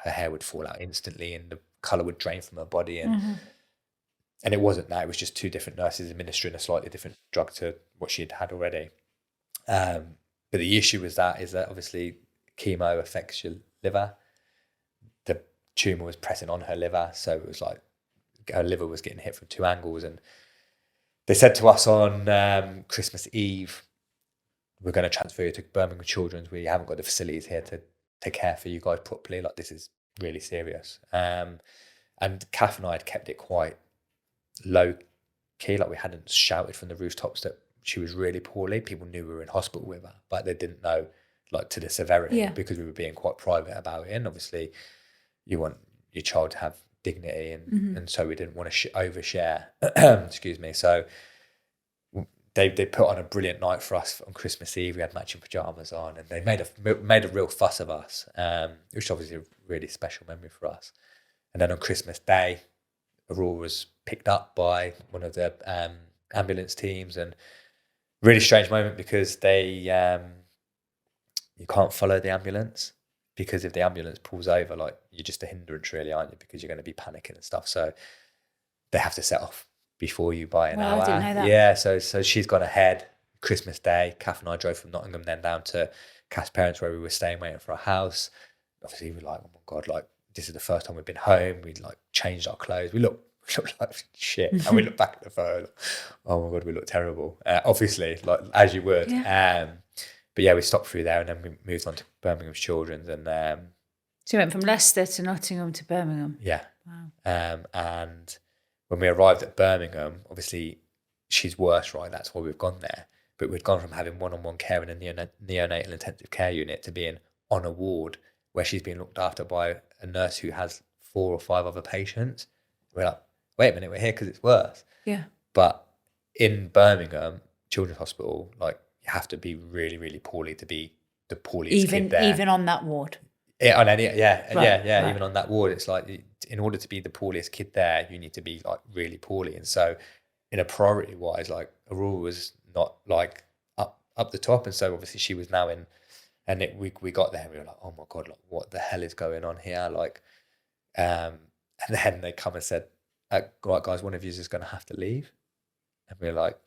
her hair would fall out instantly, and the colour would drain from her body, and it wasn't that. It was just two different nurses administering a slightly different drug to what she had had already. But the issue is that obviously chemo affects your liver. The tumour was pressing on her liver, so it was like her liver was getting hit from two angles. And they said to us on Christmas Eve, we're going to transfer you to Birmingham Children's. We haven't got the facilities here to take care for you guys properly. Like, this is really serious. And Kath and I had kept it quite low key. Like, we hadn't shouted from the rooftops that she was really poorly. People knew we were in hospital with her, but they didn't know, like, to the severity, because we were being quite private about it. And obviously you want your child to have dignity, and so we didn't want to overshare. Excuse me. So they put on a brilliant night for us on Christmas Eve. We had matching pajamas on, and they made a real fuss of us, which is obviously a really special memory for us. And then on Christmas Day, Aurora was picked up by one of the ambulance teams, and really strange moment because they you can't follow the ambulance, because if the ambulance pulls over, like, you're just a hindrance really, aren't you, because you're going to be panicking and stuff. So they have to set off before you by an hour. I didn't know that. Yeah, so she's gone ahead. Christmas Day, Kath and I drove from Nottingham then down to Kath's parents where we were staying, waiting for a house. Obviously we were like, oh my God, like, this is the first time we've been home. We like changed our clothes. We look like shit. And we look back at the photo, like, oh my God, we look terrible. Obviously, like, as you would. Yeah. But yeah, we stopped through there, and then we moved on to Birmingham Children's. And so you went from Leicester to Nottingham to Birmingham. Yeah. Wow. And when we arrived at Birmingham, obviously she's worse, right? That's why we've gone there. But we'd gone from having one-on-one care in a neonatal intensive care unit to being on a ward where she's being looked after by a nurse who has 4 or 5 other patients. We're like, wait a minute, we're here because it's worse. Yeah. But in Birmingham Children's Hospital, like, you have to be really, really poorly to be the poorliest kid there. Even on that ward. Yeah, on any, yeah, Right. Even on that ward, it's like, in order to be the poorliest kid there, you need to be like really poorly. And so, in a priority wise, like, Aurora was not like up the top, and so obviously she was now in. And we got there and we were like, oh my God, like, what the hell is going on here? Like, and then they come and said, right, guys, one of you is going to have to leave. And we were like,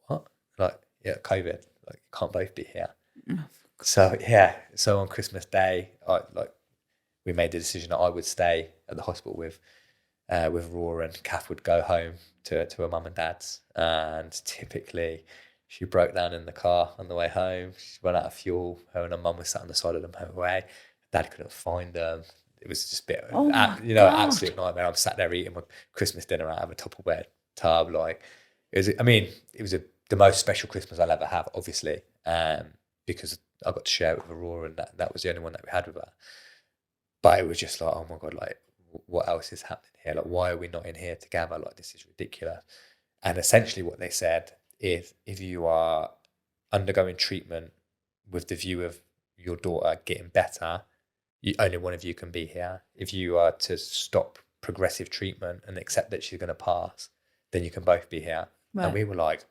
what? Like, yeah, COVID, like, you can't both be here. So yeah, so on Christmas Day, we made the decision that I would stay at the hospital with Aurora, and Kath would go home to her mum and dad's. And typically, she broke down in the car on the way home. She ran out of fuel. Her and her mum were sat on the side of the motorway. Dad couldn't find them. It was just a bit, absolute nightmare. I'm sat there eating my Christmas dinner out of a Tupperware tub. Like, it was the most special Christmas I'll ever have, obviously, because I got to share it with Aurora, and that was the only one that we had with her. But it was just like, oh my God, like, what else is happening here? Like, why are we not in here together? Like, this is ridiculous. And essentially what they said is, if you are undergoing treatment with the view of your daughter getting better, only one of you can be here. If you are to stop progressive treatment and accept that she's going to pass, then you can both be here. Right. And we were like,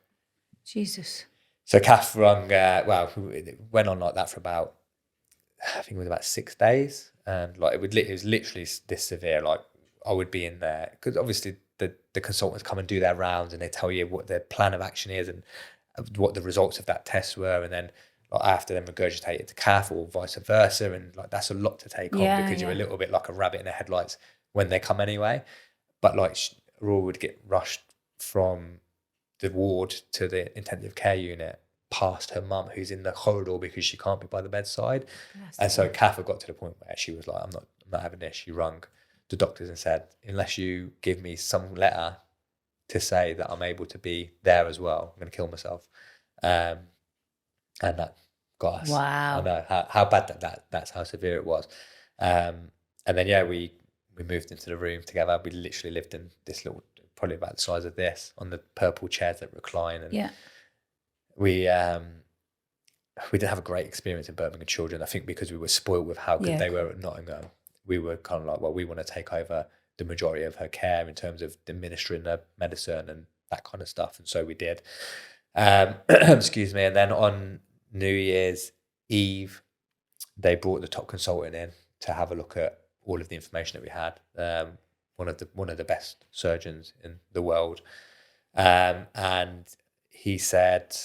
Jesus. So Kath rung, it went on like that for about, I think it was about 6 days. And like, it was literally this severe. Like, I would be in there, because obviously the consultants come and do their rounds, and they tell you what their plan of action is and what the results of that test were. And then like, I have to then regurgitate it to Kath, or vice versa. And like, that's a lot to take on, because you're a little bit like a rabbit in the headlights when they come anyway. But like, Aurora would get rushed from the ward to the intensive care unit past her mum, who's in the corridor because she can't be by the bedside. And so Kath got to the point where she was like, I'm not having this. She rung the doctors and said, unless you give me some letter to say that I'm able to be there as well, I'm going to kill myself. And that got us. Wow. I know how bad that's how severe it was. And then we moved into the room together. We literally lived in this little, probably about the size of this, on the purple chairs that recline. And we did have a great experience in Birmingham Children. I think because we were spoiled with how good they were at Nottingham, we were kind of like, well, we want to take over the majority of her care in terms of administering the medicine and that kind of stuff. And so we did. Excuse me. And then on New Year's Eve, they brought the top consultant in to have a look at all of the information that we had. One of the best surgeons in the world, and he said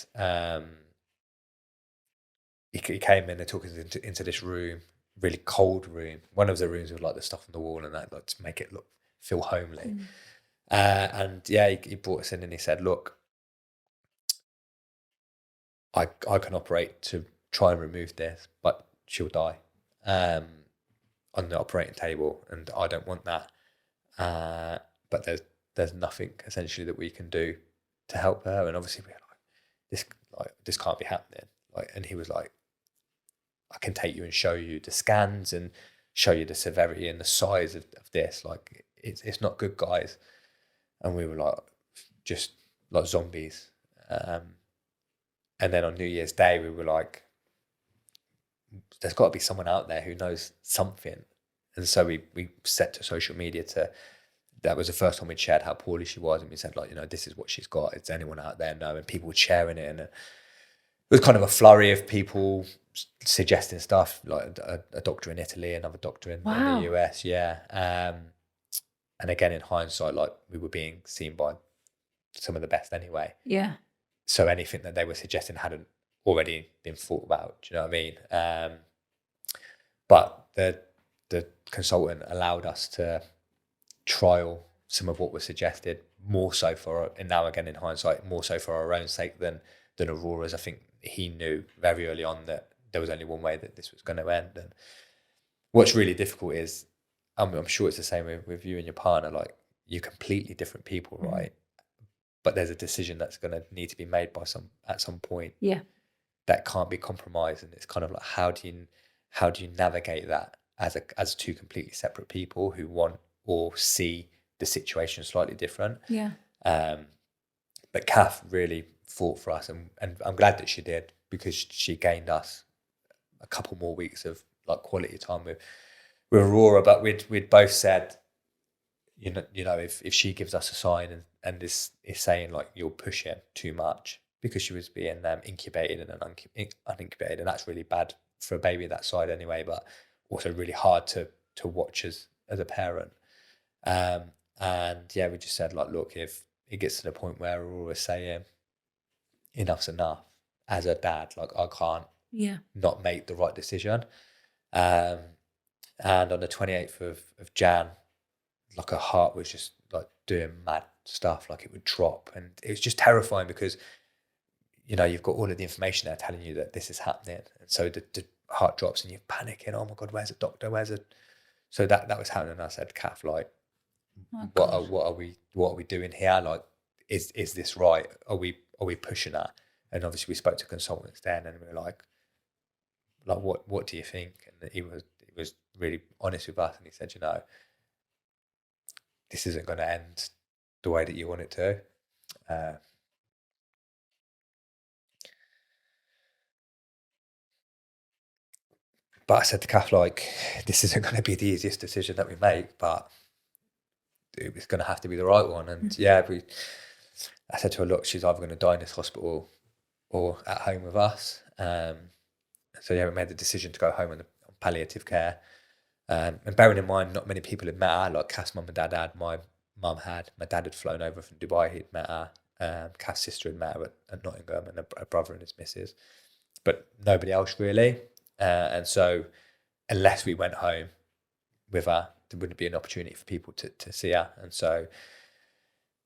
he came in and took us into this room, really cold room. One of the rooms with like the stuff on the wall and that, like to make it feel homely. And yeah, he brought us in and he said, "Look, I can operate to try and remove this, but she'll die on the operating table, and I don't want that. But there's nothing essentially that we can do to help her." And obviously we're like, this can't be happening. Like, and he was like, "I can take you and show you the scans and show you the severity and the size of this. Like, it's not good, guys." And we were like, just like zombies. And then on New Year's Day, we were like, there's got to be someone out there who knows something. And so we set to social media that was the first time we'd shared how poorly she was. And we said, like, this is what she's got. Does anyone out there know? And people were sharing it. And it was kind of a flurry of people suggesting stuff, like a doctor in Italy, another doctor in the US. Yeah. And again, in hindsight, like, we were being seen by some of the best anyway. Yeah. So anything that they were suggesting hadn't already been thought about. Do you know what I mean? But the consultant allowed us to trial some of what was suggested, more so and now again in hindsight, more so for our own sake than Aurora's. I think he knew very early on that there was only one way that this was going to end. And what's really difficult is, I'm sure it's the same with you and your partner, like, you're completely different people, right? But there's a decision that's going to need to be made at some point. Yeah. That can't be compromised, and it's kind of like, how do you navigate that as two completely separate people who want or see the situation slightly different? Yeah. But Kath really fought for us, and I'm glad that she did, because she gained us a couple more weeks of like quality time with Aurora. But we'd both said, if she gives us a sign and is saying like, you're pushing too much, because she was being incubated and unincubated, and that's really bad for a baby that side anyway, but also really hard to watch as a parent. And yeah, we just said, like, look, if it gets to the point where Aurora's saying enough's enough, as a dad, like, I can't not make the right decision. And on the 28th of Jan, like, her heart was just like doing mad stuff, like it would drop, and it was just terrifying because you've got all of the information there telling you that this is happening, and so the heart drops and you're panicking. Oh my God, where's a doctor? So that was happening. And I said, Kath, like, what are we doing here? Like, is this right? Are we pushing that? And obviously we spoke to consultants then, and we were like, what do you think? And he was really honest with us, and he said, this isn't going to end the way that you want it to. But I said to Kath, like, this isn't going to be the easiest decision that we make, but it was going to have to be the right one. And I said to her, look, she's either going to die in this hospital or at home with us. So yeah, we made the decision to go home on palliative care. And bearing in mind, not many people had met her. Like, Kath's mum and dad had, my mum had, my dad had flown over from Dubai, he'd met her. Kath's sister had met her at Nottingham, and a brother and his missus, but nobody else really. And so unless we went home with her, there wouldn't be an opportunity for people to see her. And so,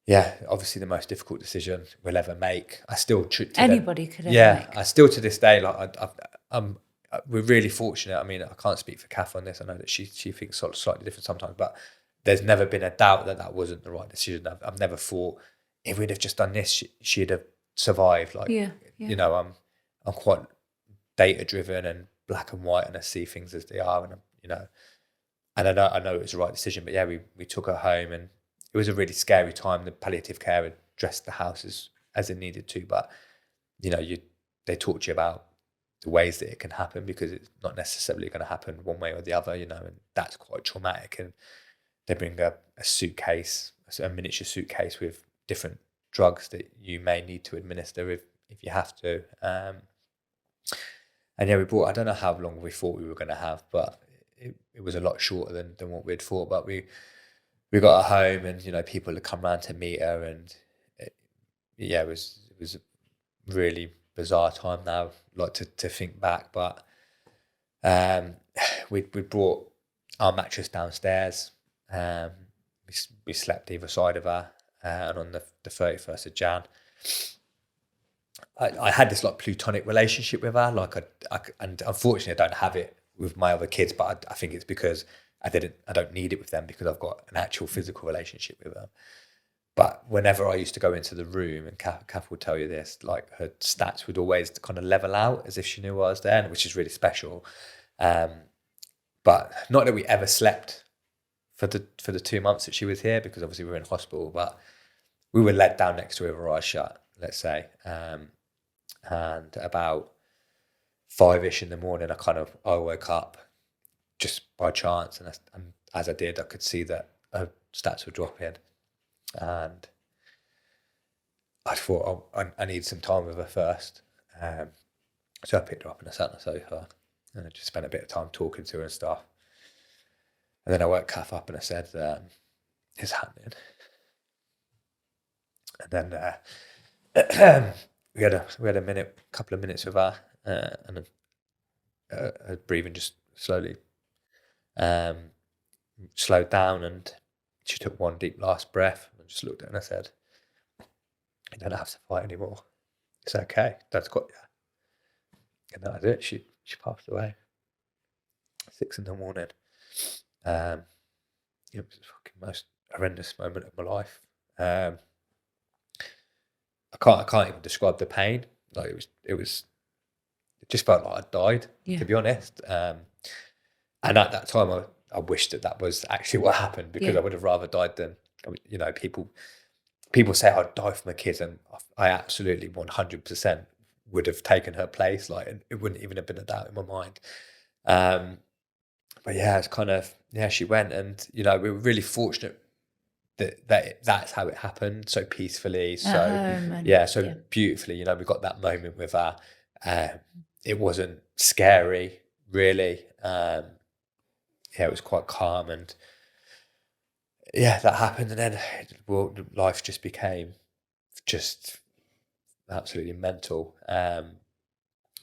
yeah, obviously the most difficult decision we'll ever make. I still anybody could ever make. Yeah, I still to this day, like, we're really fortunate. I mean, I can't speak for Kath on this. I know that she thinks sort of slightly different sometimes, but there's never been a doubt that wasn't the right decision. I've never thought, if we'd have just done this, she'd have survived. Like, I'm quite data driven and black and white, and I see things as they are, and and I know it was the right decision. But yeah, we took her home, and it was a really scary time. The palliative care had dressed the house as it needed to, but they talk to you about the ways that it can happen, because it's not necessarily going to happen one way or the other, and that's quite traumatic. And they bring a suitcase, a miniature suitcase with different drugs that you may need to administer if you have to. And yeah, we brought, I don't know how long we thought we were going to have, but it was a lot shorter than what we'd thought. But we got her home, and people had come round to meet her, and it was a really bizarre time now, like to think back. But we brought our mattress downstairs. We slept either side of her, and on the 31st of Jan, I had this like platonic relationship with her. Like and unfortunately I don't have it with my other kids, but I think it's because I don't need it with them, because I've got an actual physical relationship with them. But whenever I used to go into the room, and Kath will tell you this, like her stats would always kind of level out as if she knew I was there, which is really special. But not that we ever slept for the 2 months that she was here, because obviously we were in hospital, but we were let down next to her with our eyes shut, let's say. And about 5ish in the morning, I woke up just by chance, and as I did, I could see that her stats were dropping, and I thought, I need some time with her first. So I picked her up and I sat on the sofa, and I just spent a bit of time talking to her and stuff. And then I woke Kath up and I said, "It's happening." And then we had a couple of minutes with her, and her breathing just slowly slowed down, and she took one deep last breath, and I just looked at her and I said, "You don't have to fight anymore. It's okay. Dad's got you." And that was it. She passed away. 6 in the morning. It was the fucking most horrendous moment of my life. I can't even describe the pain. Like it just felt like I died, to be honest. And at that time, I wished that was actually what happened, because I would have rather died than, people say I'd die for my kids, and I absolutely 100% would have taken her place. Like, it wouldn't even have been a doubt in my mind. But yeah, it's kind of, she went, and we were really fortunate that's how it happened, so peacefully, so beautifully. We got that moment with her. It wasn't scary, really. It was quite calm, and that happened, and then life just became just absolutely mental.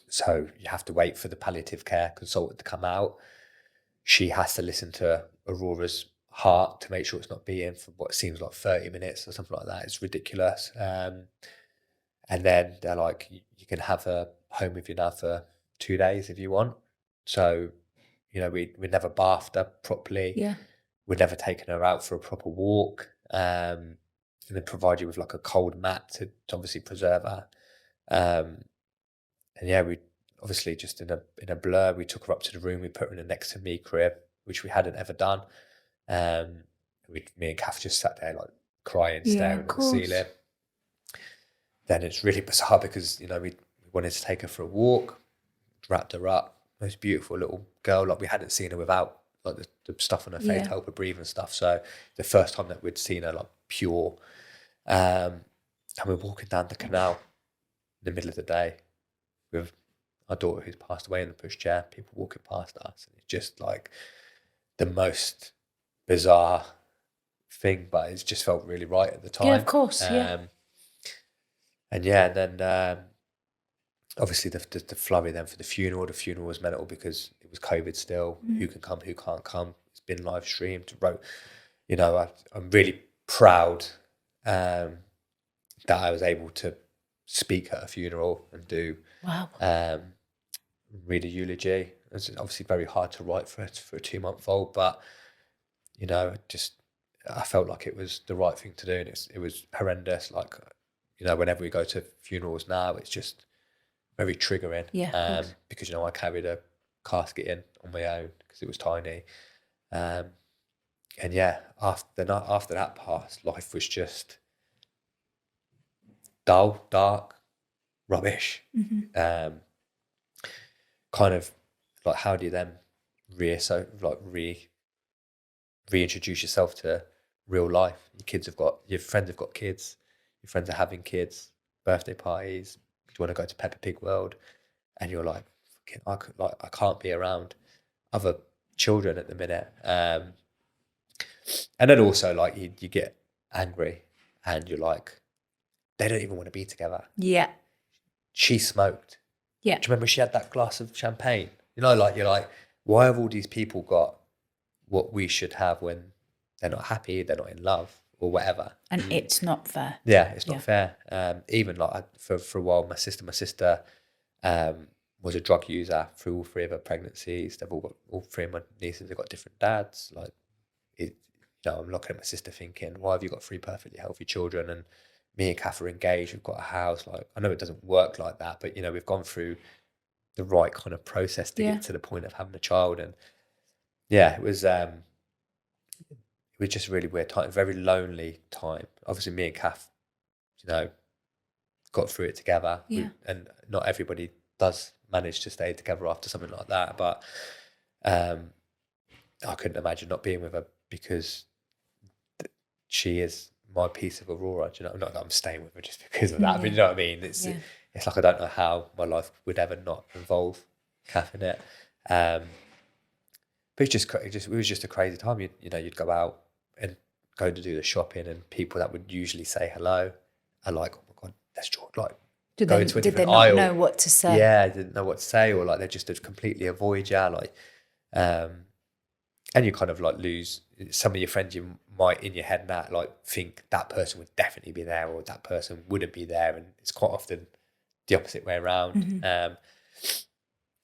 So you have to wait for the palliative care consultant to come out. She has to listen to Aurora's heart to make sure it's not beating for what seems like 30 minutes or something like that. It's ridiculous. And then they're like, you can have her home with you now for 2 days if you want. So, we never bathed her properly. Yeah. We'd never taken her out for a proper walk. And then provide you with like a cold mat to obviously preserve her. And we obviously just in a blur, we took her up to the room, we put her in a next to me crib, which we hadn't ever done. Me and Kath just sat there like crying, staring at the ceiling. Then it's really bizarre because we wanted to take her for a walk, wrapped her up, most beautiful little girl. Like, we hadn't seen her without like the stuff on her face to help her breathe and stuff. So the first time that we'd seen her like pure, and we're walking down the canal in the middle of the day with our daughter who's passed away in the pushchair, people walking past us, and it's just like the most bizarre thing, but it just felt really right at the time. Yeah, of course. And then obviously the flurry then for the funeral. The funeral was mental because it was COVID still. Who can come, who can't come. It's been live streamed. I'm really proud that I was able to speak at a funeral and do read a eulogy. It's obviously very hard to write for a 2-month-old, but I felt like it was the right thing to do, and it was horrendous. Like, whenever we go to funerals now, it's just very triggering. Because I carried a casket in on my own because it was tiny. After that passed, life was just dull, dark, rubbish. Kind of like, how do you then reintroduce yourself to real life? Your friends have got kids, your friends are having kids, birthday parties. Do you want to go to Peppa Pig World? And you're like, thinking, I can't be around other children at the minute. And then also like you get angry and you're like, they don't even want to be together. Yeah. She smoked. Yeah. Do you remember she had that glass of champagne? You know, like you're like, why have all these people got what we should have when they're not happy, they're not in love or whatever? And it's not fair. Yeah, it's not fair. Even like for a while, my sister was a drug user through all three of her pregnancies. They've all three of my nieces have got different dads. Like, I'm looking at my sister thinking, why have you got three perfectly healthy children? And me and Kath are engaged. We've got a house. Like, I know it doesn't work like that, but we've gone through the right kind of process to get to the point of having a child. And yeah, it was just a really weird time, a very lonely time. Obviously, me and Kath, got through it together. Yeah. And not everybody does manage to stay together after something like that. But I couldn't imagine not being with her because she is my piece of Aurora. Do you know? Not that I'm staying with her just because of that, but you know what I mean? It's like I don't know how my life would ever not involve Kath in it. But it was just a crazy time. You'd go out and go to do the shopping, and people that would usually say hello are like, "Oh my god, let's talk." Like, did they not know what to say? Yeah, didn't know what to say, or like they just completely avoid you. Like, and you kind of like lose some of your friends. You might in your head now like think that person would definitely be there, or that person wouldn't be there, and it's quite often the opposite way around. Mm-hmm.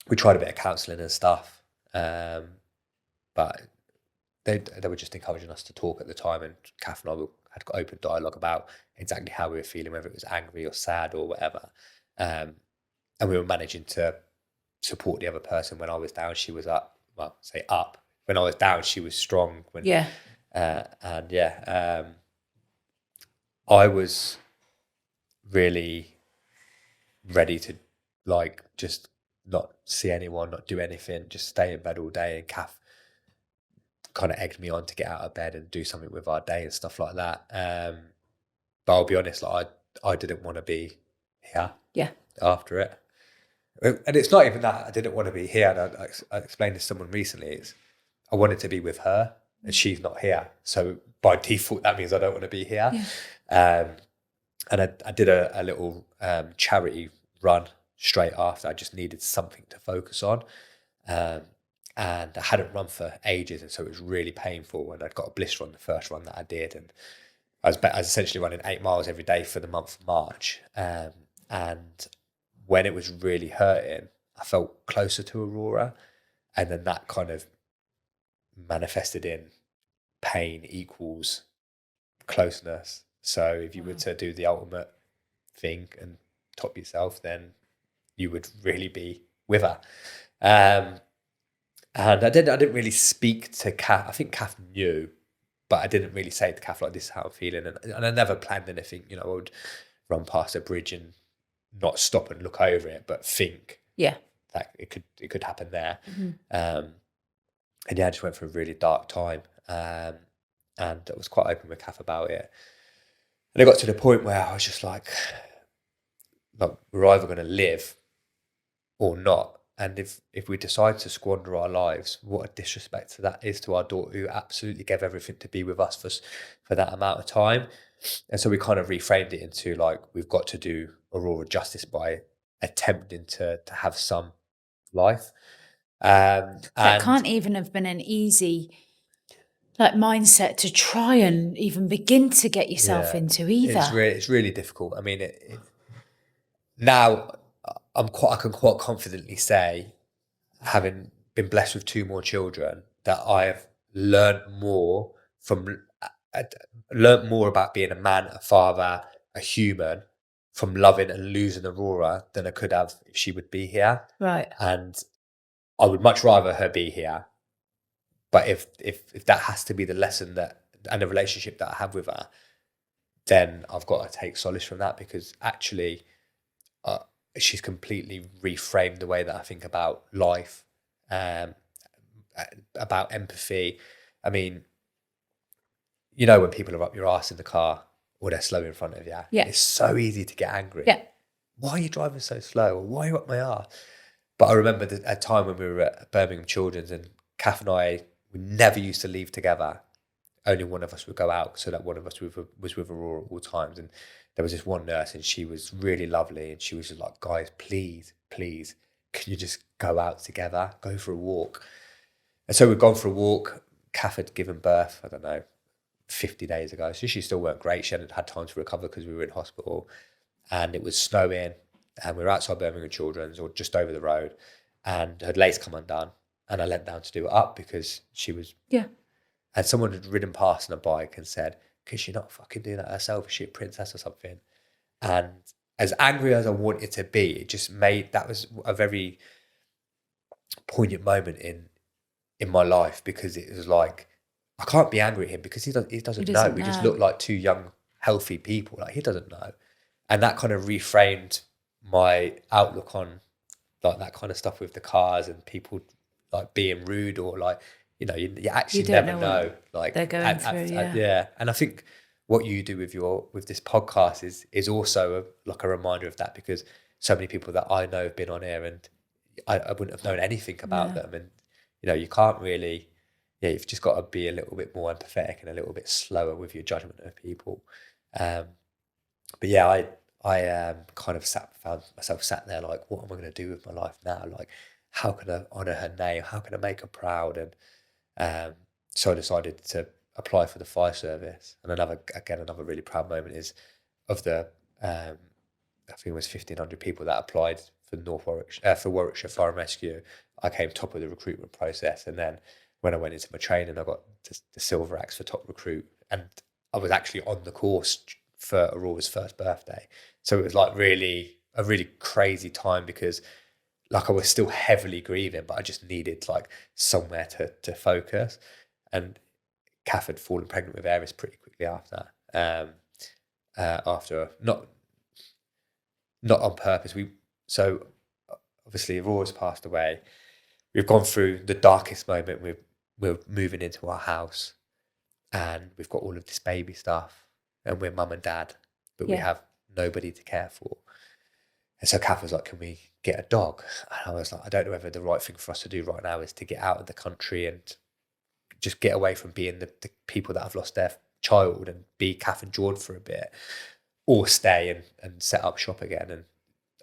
We tried a bit of counselling and stuff, but they were just encouraging us to talk at the time, and Kath and I had got open dialogue about exactly how we were feeling, whether it was angry or sad or whatever, and we were managing to support the other person. When I was down, she was up. Well, say up. When I was down, she was strong. I was really ready to like just not see anyone, not do anything, just stay in bed all day. And Kath kind of egged me on to get out of bed and do something with our day and stuff like that. But I'll be honest, like I didn't want to be here. Yeah. After it, and it's not even that I didn't want to be here. And I explained to someone recently, I wanted to be with her, and she's not here. So by default, that means I don't want to be here. Yeah. And I did a little charity run straight after. I just needed something to focus on. And I hadn't run for ages, and so it was really painful. And I'd got a blister on the first run that I did, and I was essentially running 8 miles every day for the month of March. And when it was really hurting, I felt closer to Aurora, and then that kind of manifested in pain equals closeness. So if you were to do the ultimate thing and top yourself, then you would really be with her. And I didn't really speak to Kath. I think Kath knew, but I didn't really say to Kath like, this is how I'm feeling. And I never planned anything. I would run past a bridge and not stop and look over it, but think that it could happen there. Mm-hmm. And I just went through a really dark time. And I was quite open with Kath about it. And it got to the point where I was just like we're either going to live or not. And if we decide to squander our lives, what a disrespect to that is to our daughter, who absolutely gave everything to be with us for that amount of time. And so we kind of reframed it into like, we've got to do Aurora justice by attempting to have some life. That can't even have been an easy mindset to try and even begin to get yourself into either. It's really difficult. I mean, now I can quite confidently say, having been blessed with 2 more children, that I have learned more about being a man, a father, a human, from loving and losing Aurora than I could have if she would be here. Right. And I would much rather her be here. But if that has to be the lesson and the relationship that I have with her, then I've got to take solace from that, because actually she's completely reframed the way that I think about life, about empathy. I mean, when people are up your arse in the car or they're slow in front of you, it's so easy to get angry. Yeah. Why are you driving so slow? Or why are you up my arse? But I remember a time when we were at Birmingham Children's, and Kath and I, we never used to leave together. Only one of us would go out, so that one of us was with Aurora at all times. And there was this one nurse, and she was really lovely, and she was just like, guys, please, can you just go out together, go for a walk? And so we'd gone for a walk. Kath had given birth, I don't know, 50 days ago. So she still weren't great. She hadn't had time to recover because we were in hospital, and it was snowing, and we were outside Birmingham Children's, or just over the road, and her lace come undone, and I leant down to do it up because she was... Yeah. And someone had ridden past on a bike and said, could she not fucking do that herself? Is she a princess or something? And as angry as I wanted to be, it just made... That was a very poignant moment in my life, because it was like, I can't be angry at him because he doesn't know. We just look like two young, healthy people. Like, he doesn't know. And that kind of reframed my outlook on like that kind of stuff with the cars and people like being rude, or like, you know, you actually never know like they're going through. Yeah. And I think what you do with this podcast is also like a reminder of that, because so many people that I know have been on here, and I wouldn't have known anything about them. And you know, you can't really, you've just got to be a little bit more empathetic and a little bit slower with your judgment of people. But yeah, I kind of found myself sat there like, what am I going to do with my life now? Like, how can I honour her name? How can I make her proud? And so I decided to apply for the fire service. And another really proud moment is of the, I think it was 1,500 people that applied for Warwickshire Fire and Rescue. I came top of the recruitment process, and then when I went into my training, I got the silver axe for top recruit, and I was actually on the course for Aurora's first birthday. So it was like a really crazy time, because like I was still heavily grieving, but I just needed like somewhere to focus. And Kath had fallen pregnant with Aries pretty quickly after. After not on purpose. So obviously Aurora's passed away. We've gone through the darkest moment. We're moving into our house, and we've got all of this baby stuff, and we're mum and dad, but we have nobody to care for. And so Kath was like, can we get a dog? And I was like, I don't know whether the right thing for us to do right now is to get out of the country and just get away from being the people that have lost their child and be Kath and Jordan for a bit, or stay and set up shop again. And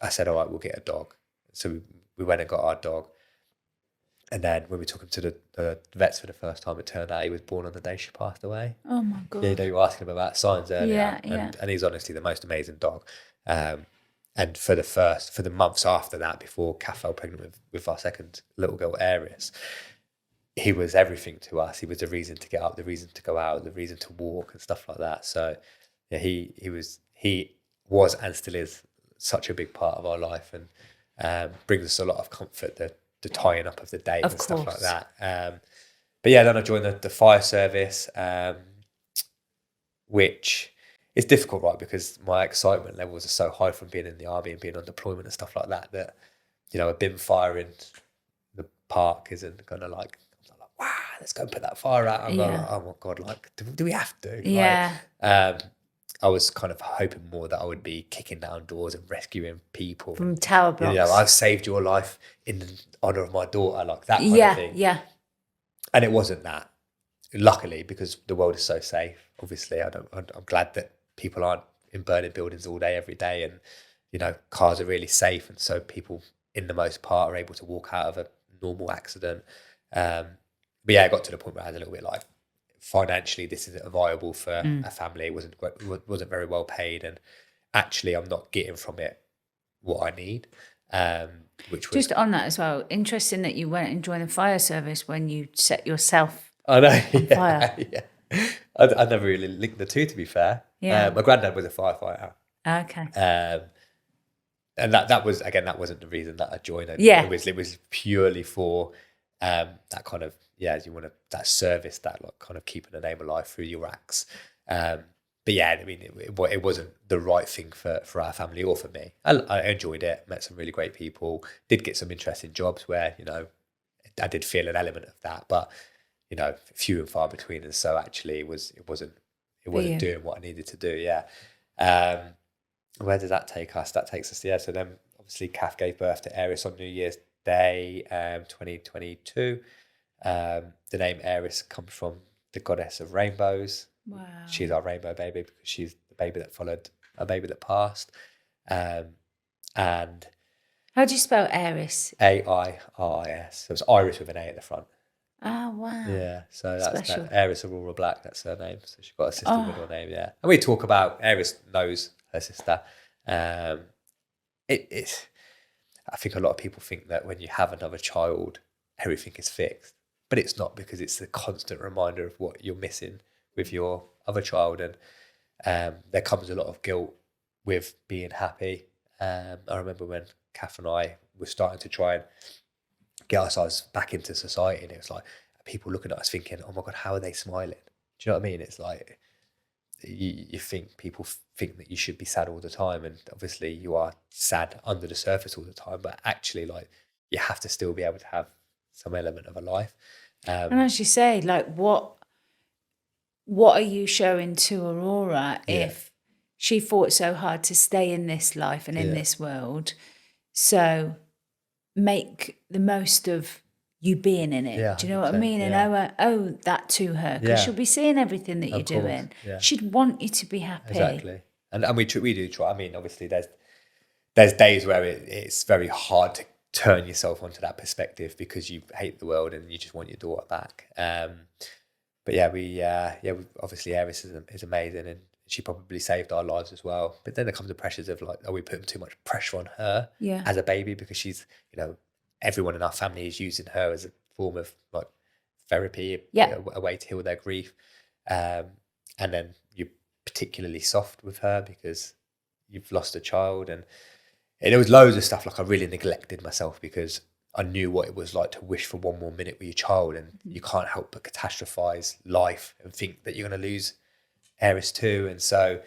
I said, all right, we'll get a dog. So we went and got our dog. And then when we took him to the vets for the first time, it turned out he was born on the day she passed away. Oh my God. Yeah, you know, you were asking him about signs earlier. Yeah. And he's honestly the most amazing dog. And for the months after that, before Kath fell pregnant with our second little girl, Aries, he was everything to us. He was the reason to get up, the reason to go out, the reason to walk and stuff like that. So yeah, he was and still is such a big part of our life, and brings us a lot of comfort, the tying up of the day and stuff like that. But yeah, then I joined the fire service, which is difficult, right? Because my excitement levels are so high from being in the army and being on deployment and stuff like that, you know, a bin fire in the park isn't going to like, wow, let's go and put that fire out. I'm like, oh my God, like, do we have to? Yeah. Like, I was kind of hoping more that I would be kicking down doors and rescuing people from tower blocks. You know, I've saved your life in honour of my daughter, like that kind of thing. Yeah. And it wasn't that, luckily, because the world is so safe. Obviously, I'm glad that people aren't in burning buildings all day, every day, and you know, cars are really safe, and so people, in the most part, are able to walk out of a normal accident. But yeah, I got to the point where I was a little bit like, financially, this isn't viable for a family. It wasn't very well paid, and actually, I'm not getting from it what I need. Which was just on that as well. Interesting that you went and joined the fire service when you set yourself. I know. On fire. Yeah. I never really linked the two, to be fair. Yeah. My granddad was a firefighter. Okay. And that was, again, that wasn't the reason that I joined. It was purely for that kind of, as you want to, that service, that like kind of keeping the name alive through your acts. But yeah, I mean, it wasn't the right thing for our family or for me. I enjoyed it, met some really great people, did get some interesting jobs where, you know, I did feel an element of that, but, you know, few and far between. And so actually it wasn't doing what I needed to do. Yeah. Where did that take us? That takes us, so then obviously Kath gave birth to Aries on New Year's birthday, 2022. The name Eris comes from the goddess of rainbows. Wow. She's our rainbow baby because she's the baby that followed a baby that passed. And how do you spell Eris? Airis. So it's Iris with an A at the front. Oh, wow. Yeah, so that's special. Eris Aurora Black, that's her name. So she's got a sister middle name, yeah. And we talk about, Eris knows her sister. It's I think a lot of people think that when you have another child, everything is fixed. But it's not, because it's a constant reminder of what you're missing with your other child. And there comes a lot of guilt with being happy. I remember when Kath and I were starting to try and get ourselves back into society, and it was like people looking at us thinking, oh my God, how are they smiling? Do you know what I mean? It's like you think people think that you should be sad all the time, and obviously you are sad under the surface all the time, but actually, like, you have to still be able to have some element of a life. And as you say, like, what are you showing to Aurora if she fought so hard to stay in this life and in this world? So make the most of you being in it. Do you know what I mean? And owe that to her, because she'll be seeing everything that you're doing. She'd want you to be happy. Exactly. And we do try. I mean, obviously there's days where it's very hard to turn yourself onto that perspective because you hate the world and you just want your daughter back. But we obviously Eris is amazing, and she probably saved our lives as well. But then there comes the pressures of, like, are we putting too much pressure on her as a baby, because she's, everyone in our family is using her as a form of, like, therapy, a way to heal their grief. And then you're particularly soft with her because you've lost a child, and there was loads of stuff. Like, I really neglected myself because I knew what it was like to wish for one more minute with your child, and you can't help but catastrophize life and think that you're going to lose Eris too. And so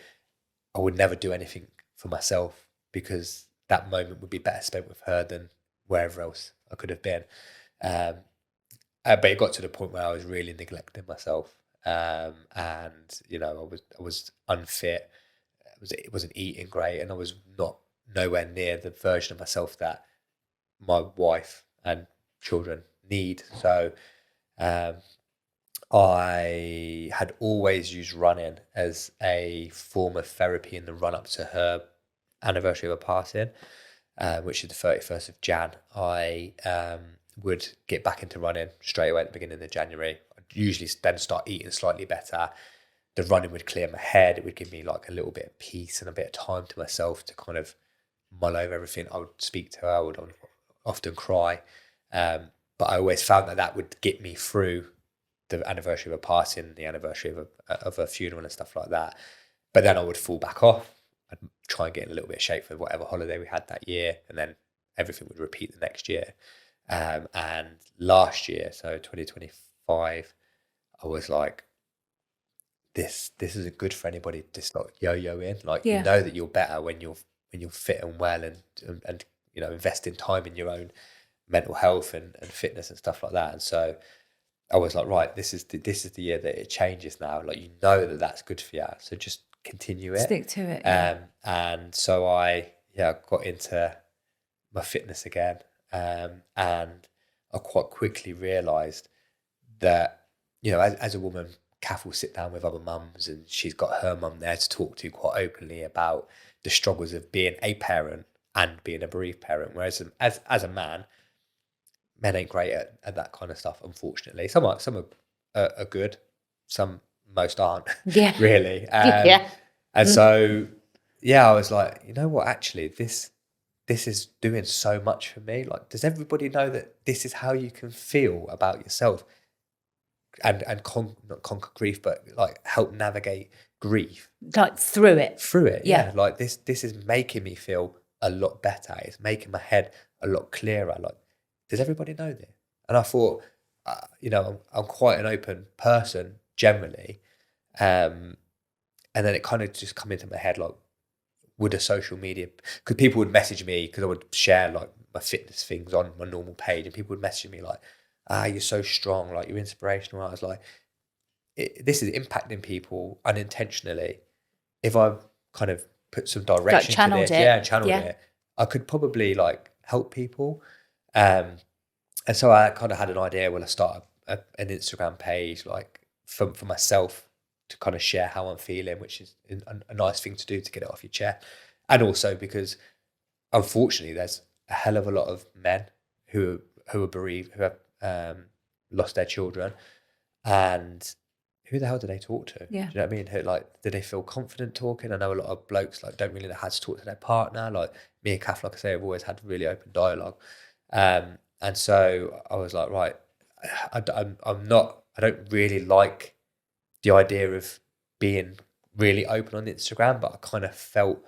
I would never do anything for myself, because that moment would be better spent with her than wherever else I could have been. But it got to the point where I was really neglecting myself, and I was unfit. I wasn't eating great, and I was nowhere near the version of myself that my wife and children need. So I had always used running as a form of therapy in the run up to her anniversary of her passing, which is the 31st of Jan. I would get back into running straight away at the beginning of January. I'd usually then start eating slightly better. The running would clear my head. It would give me, like, a little bit of peace and a bit of time to myself to kind of mull over everything. I would speak to her. I would often cry. But I always found that would get me through the anniversary of a passing, the anniversary of a funeral and stuff like that. But then I would fall back off. I'd try and get in a little bit of shape for whatever holiday we had that year, and then everything would repeat the next year. And last year, so 2025, I was like, this isn't good for anybody to just, like, yo-yo in. Like, you know that you're better when you're fit and well, and invest in time in your own mental health and fitness and stuff like that. And so I was like, right, this is the year that it changes now. Like, that that's good for you, so just continue it, stick to it. And so I got into my fitness again, and I quite quickly realised that, as a woman, Kath will sit down with other mums, and she's got her mum there to talk to quite openly about the struggles of being a parent and being a bereaved parent. Whereas as a man, men ain't great at that kind of stuff, unfortunately. Some are good, most aren't. Really. And so I was like, you know what, actually this is doing so much for me. Like, does everybody know that this is how you can feel about yourself, and not conquer grief, but, like, help navigate grief, like, through it. Like, this is making me feel a lot better. It's making my head a lot clearer. Like, does everybody know this? And I thought, I'm quite an open person generally, and then it kind of just come into my head, like, would a social media, because people would message me, because I would share, like, my fitness things on my normal page, and people would message me like, you're so strong, like, you're inspirational. I was like, this is impacting people unintentionally. If I kind of put some direction to this, channeled it, I could probably, like, help people. And so I kind of had an idea when I started an Instagram page, like for myself to kind of share how I'm feeling, which is a nice thing to do to get it off your chest. And also because unfortunately there's a hell of a lot of men who are bereaved, who have lost their children, and who the hell do they talk to? Yeah. Do you know what I mean? Who, like, do they feel confident talking? I know a lot of blokes like don't really know how to talk to their partner. Like me and Kath, like I say, have always had really open dialogue. And so I was like, right, I don't really like the idea of being really open on Instagram, but I kind of felt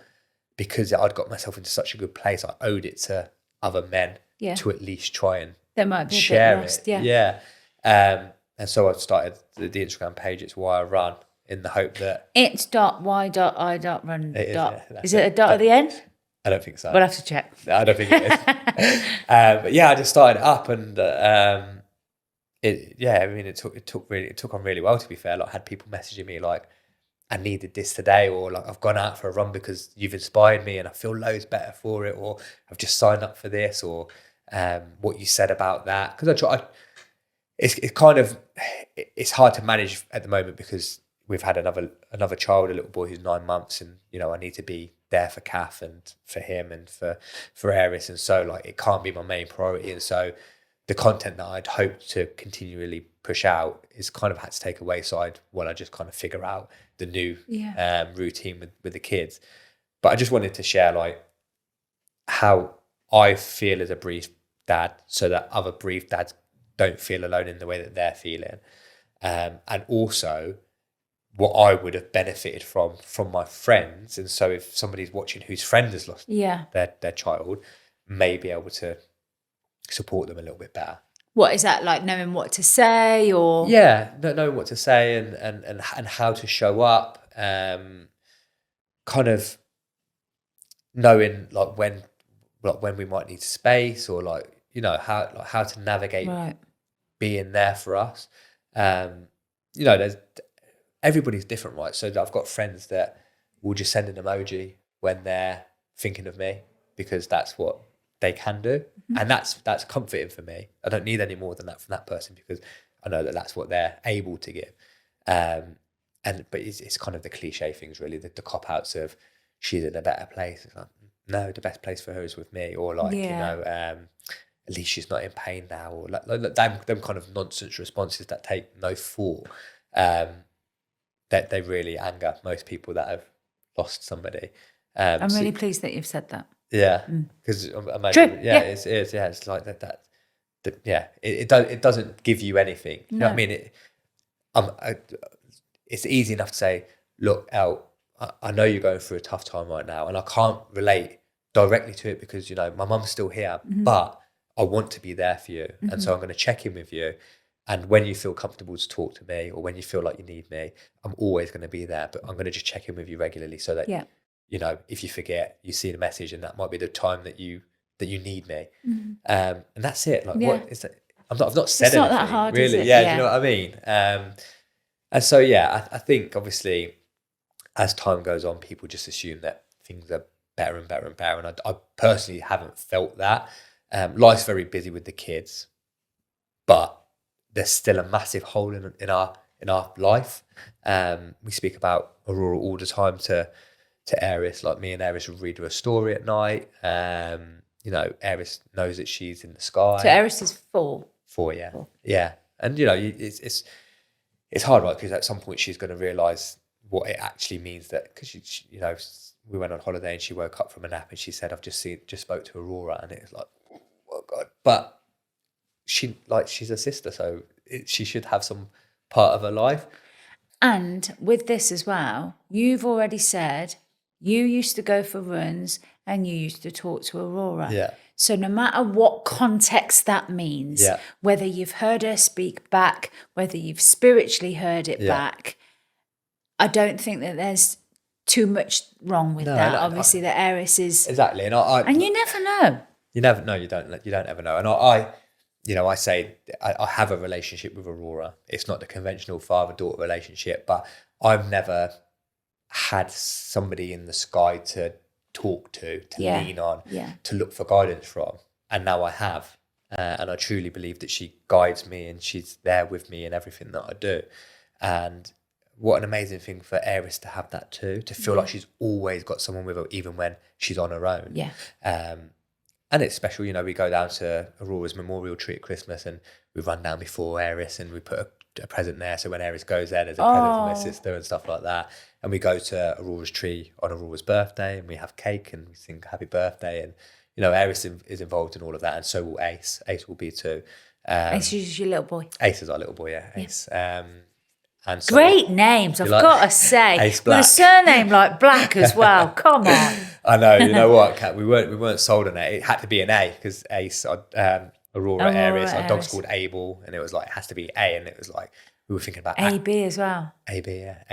because I'd got myself into such a good place, I owed it to other men to at least try and there might be share a bit lost, it. yeah. And so I started the Instagram page. It's Why I Run, in the hope that it's .y.I.run. Is it a dot at the end? I don't think so. We'll have to check. I don't think it is. But yeah, I just started up, and it took on really well, to be fair. Like, I had people messaging me like, I needed this today, or like, I've gone out for a run because you've inspired me and I feel loads better for it, or I've just signed up for this, or what you said about that. Because it's hard to manage at the moment because we've had another child, a little boy who's 9 months, and I need to be there for Kath and for him and for Eris, and so like it can't be my main priority. And so the content that I'd hoped to continually push out is kind of had to take a wayside while I just kind of figure out the new routine with the kids. But I just wanted to share like how I feel as a bereaved dad, so that other bereaved dads don't feel alone in the way that they're feeling, and also what I would have benefited from my friends. And so if somebody's watching whose friend has lost their child, may be able to support them a little bit better. What is that, like knowing what to say, or knowing what to say and how to show up, kind of knowing like when we might need space, or like how to navigate being there for us. There's everybody's different, right? So I've got friends that will just send an emoji when they're thinking of me because that's what they can do, and that's comforting for me. I don't need any more than that from that person because I know that that's what they're able to give. But it's kind of the cliche things, really, the cop outs of she's in a better place. It's like, no, the best place for her is with me, or like at least she's not in pain now, or like them kind of nonsense responses that take no thought. That they really anger most people that have lost somebody. I'm really pleased that you've said that. Yeah, because imagine, it's like that. It doesn't give you anything. You know what I mean? It's easy enough to say, look, Elle, I know you're going through a tough time right now, and I can't relate directly to it because my mum's still here, but I want to be there for you, and so I'm going to check in with you. And when you feel comfortable to talk to me, or when you feel like you need me, I'm always going to be there. But I'm going to just check in with you regularly so that, if you forget, you see the message, and that might be the time that you need me. And that's it. Like, what is that? I've not said anything. It's not that hard, really. Is it? Yeah, do you know what I mean? And so, I think obviously as time goes on, people just assume that things are better and better and better. And I personally haven't felt that. Life's very busy with the kids, but there's still a massive hole in our life. We speak about Aurora all the time to Eris. Like, me and Eris will read her a story at night. Eris knows that she's in the sky. So Eris is 4. 4, yeah. 4. Yeah. And it's hard, right? Because at some point she's going to realise what it actually means, that because she we went on holiday and she woke up from a nap and she said, I've just spoke to Aurora, and it's like, oh God. But she's a sister, so she should have some part of her life. And with this as well, you've already said you used to go for runs and you used to talk to Aurora. Yeah. So no matter what context that means, whether you've heard her speak back, whether you've spiritually heard it back, I don't think that there's too much wrong with that. Obviously, the Eris is exactly, and you never know. You never know. You don't ever know. And I say I have a relationship with Aurora. It's not the conventional father-daughter relationship, but I've never had somebody in the sky to talk to lean on, to look for guidance from. And now I have. And I truly believe that she guides me and she's there with me in everything that I do. And what an amazing thing for Aries to have that too, to feel like she's always got someone with her, even when she's on her own. Yeah. And it's special, you know, we go down to Aurora's memorial tree at Christmas and we run down before Aries and we put a present there. So when Aries goes there, there's a present for my sister and stuff like that. And we go to Aurora's tree on Aurora's birthday and we have cake and we sing happy birthday. And, you know, Aries is involved in all of that. And so will Ace. Ace will be too. Ace is your little boy. Ace is our little boy, yeah. Ace. And so great names, I've got to say. Ace Black. With a surname like Black as well. Come on. I know. You know what, Kat? We weren't sold on it. It had to be an A because Ace, Aurora, Aries. Our dog's called Abel, and it was like it has to be A, and it was like we were thinking about AB as well. AB, yeah.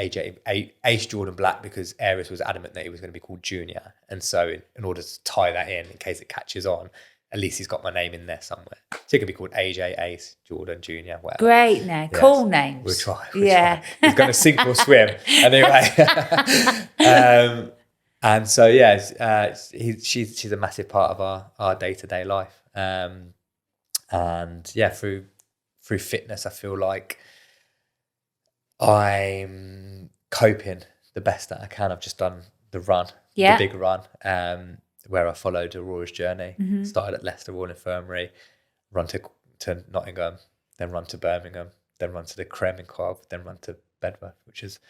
Ace Jordan Black, because Aries was adamant that he was going to be called Junior, and so in order to tie that in case it catches on, at least he's got my name in there somewhere. So it could be called AJ, Ace, Jordan, Junior, whatever. Great name. Yes. Cool names. We'll try. Try. He's going to sink or swim. Anyway. And so, yeah, she's a massive part of our day-to-day life. And yeah, through fitness, I feel like I'm coping the best that I can. I've just done the run, the big run. Where I followed Aurora's journey. Started at Leicester Royal Infirmary, run to Nottingham, then run to Birmingham, then run to the Creme in Cobb, then run to Bedworth, which is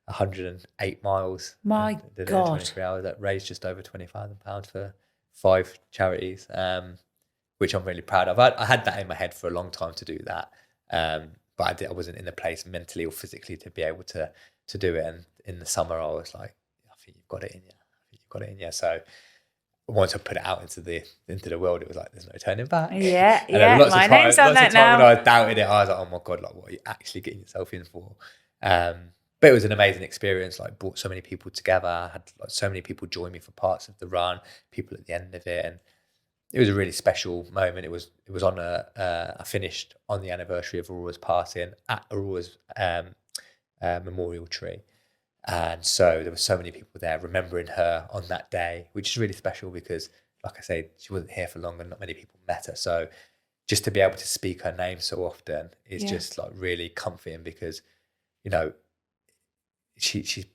108 miles. My did God. It in 23 hours. That raised just over £20,000 for 5 charities, which I'm really proud of. I had that in my head for a long time to do that, but I wasn't in the place mentally or physically to be able to do it. And in the summer, I was like, I think you've got it in you. So once I put it out into the world, it was like there's no turning back. Yeah, and lots my name's on that now. When I doubted it, I was like, oh my God, like what are you actually getting yourself in for? But it was an amazing experience. Like brought so many people together. I had like so many people join me for parts of the run. People at the end of it, and it was a really special moment. It was on I finished on the anniversary of Aurora's passing at Aurora's memorial tree. And so there were so many people there remembering her on that day, which is really special because, like I say, she wasn't here for long and not many people met her. So just to be able to speak her name so often is just like really comforting because, you know, she's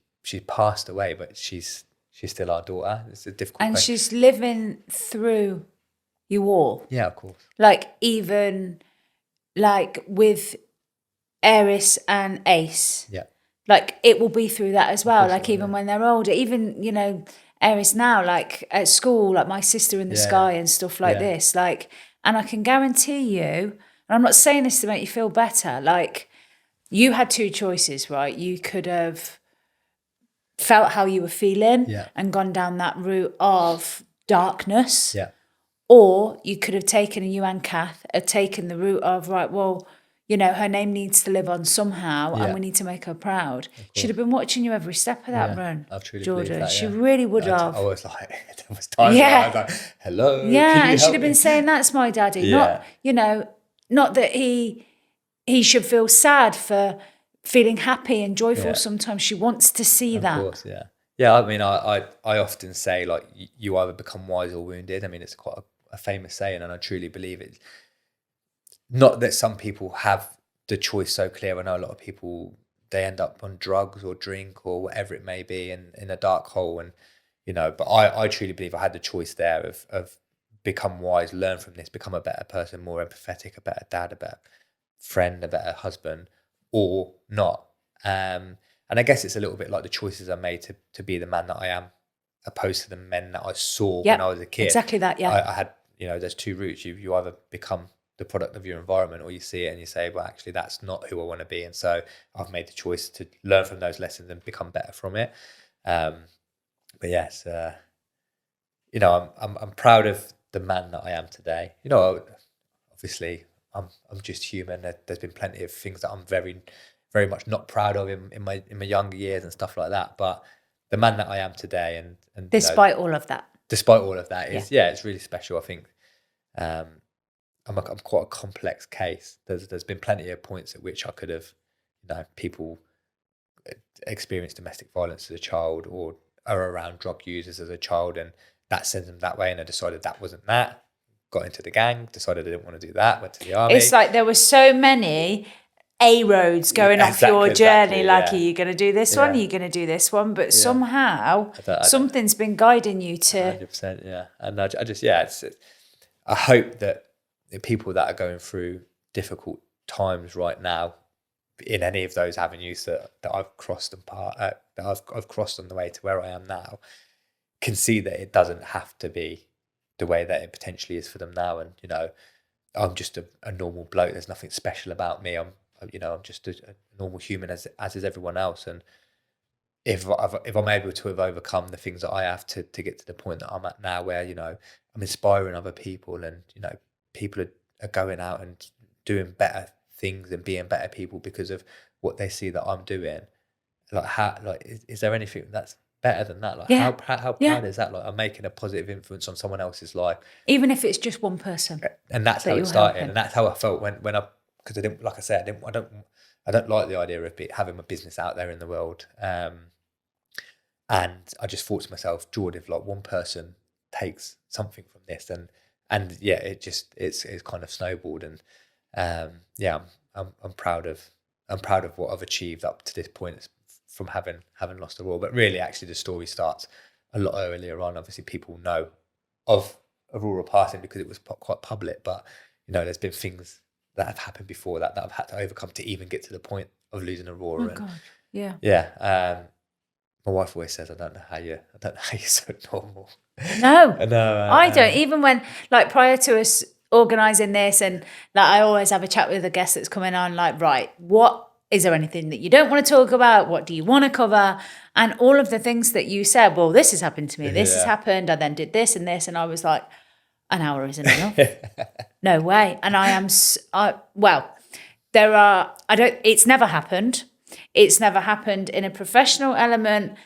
passed away, but she's still our daughter. It's a difficult and question. She's living through you all. Yeah, of course. Like even like with Aries and Ace. Yeah. Like it will be through that as well. Like even when they're older, even, you know, Aries now, like at school, like My Sister in the Sky and stuff like this. Like, and I can guarantee you, and I'm not saying this to make you feel better, like you had 2 choices, right? You could have felt how you were feeling and gone down that route of darkness. Yeah. Or you could have taken, and you and Kath had taken the route of, right, well, you know, her name needs to live on somehow and we need to make her proud. She'd have been watching you every step of that run, I've truly Jordan. That, she really would have. I was like, there was times where I was like, hello. Yeah, and she'd have been saying, that's my daddy. Not, you know, not that he should feel sad for feeling happy and joyful sometimes. She wants to see that. Of course, yeah. Yeah, I mean, I often say, like, you either become wise or wounded. I mean, it's quite a famous saying, and I truly believe it. Not that some people have the choice so clear. I know a lot of people, they end up on drugs or drink or whatever it may be in a dark hole. And, you know, but I truly believe I had the choice there of become wise, learn from this, become a better person, more empathetic, a better dad, a better friend, a better husband, or not. And I guess it's a little bit like the choices I made to be the man that I am, opposed to the men that I saw when I was a kid. Exactly that, I had, you know, there's 2 routes. You either become the product of your environment, or you see it and you say, well, actually that's not who I want to be. And so I've made the choice to learn from those lessons and become better from it. But yes, you know, I'm proud of the man that I am today. You know, obviously I'm just human. There's been plenty of things that I'm very, very much not proud of in my younger years and stuff like that. But the man that I am today, and despite all of that, is it's really special. I think I'm quite a complex case. There's been plenty of points at which I could have, you know, people experienced domestic violence as a child or are around drug users as a child, and that sends them that way. And I decided that wasn't that. got into the gang, decided I didn't want to do that, went to the army. It's like there were so many roads going off your journey. Are you going to do this one? Are you going to do this one? But somehow something's been guiding you to 100%. Yeah, and I just I hope that the people that are going through difficult times right now, in any of those avenues that I've crossed I've crossed on the way to where I am now, can see that it doesn't have to be the way that it potentially is for them now. And I'm just a normal bloke. There's nothing special about me. I'm just a normal human as is everyone else. And if I'm able to have overcome the things that I have to get to the point that I'm at now, where I'm inspiring other people, and people are going out and doing better things and being better people because of what they see that I'm doing. Is there anything that's better than that? How proud is that? I'm making a positive influence on someone else's life, even if it's just one person. And that's how it started, and that's how I felt when I, because I didn't, like I said, I don't like the idea of having my business out there in the world. And I just thought to myself, Jordan, if one person takes something from this, and it's kind of snowballed. And I'm proud of what I've achieved up to this point from having lost Aurora. But really, actually, the story starts a lot earlier on. Obviously, people know of Aurora passing because it was quite public, but there's been things that have happened before that I've had to overcome to even get to the point of losing Aurora. My wife always says, I don't know how you're so normal. No, I don't. Even when, prior to us organising this, and I always have a chat with the guest that's coming on, right, is there anything that you don't want to talk about? What do you want to cover? And all of the things that you said, well, this has happened to me. This has happened. I then did this and this. And I was like, an hour isn't enough. No way. And it's never happened. It's never happened in a professional element,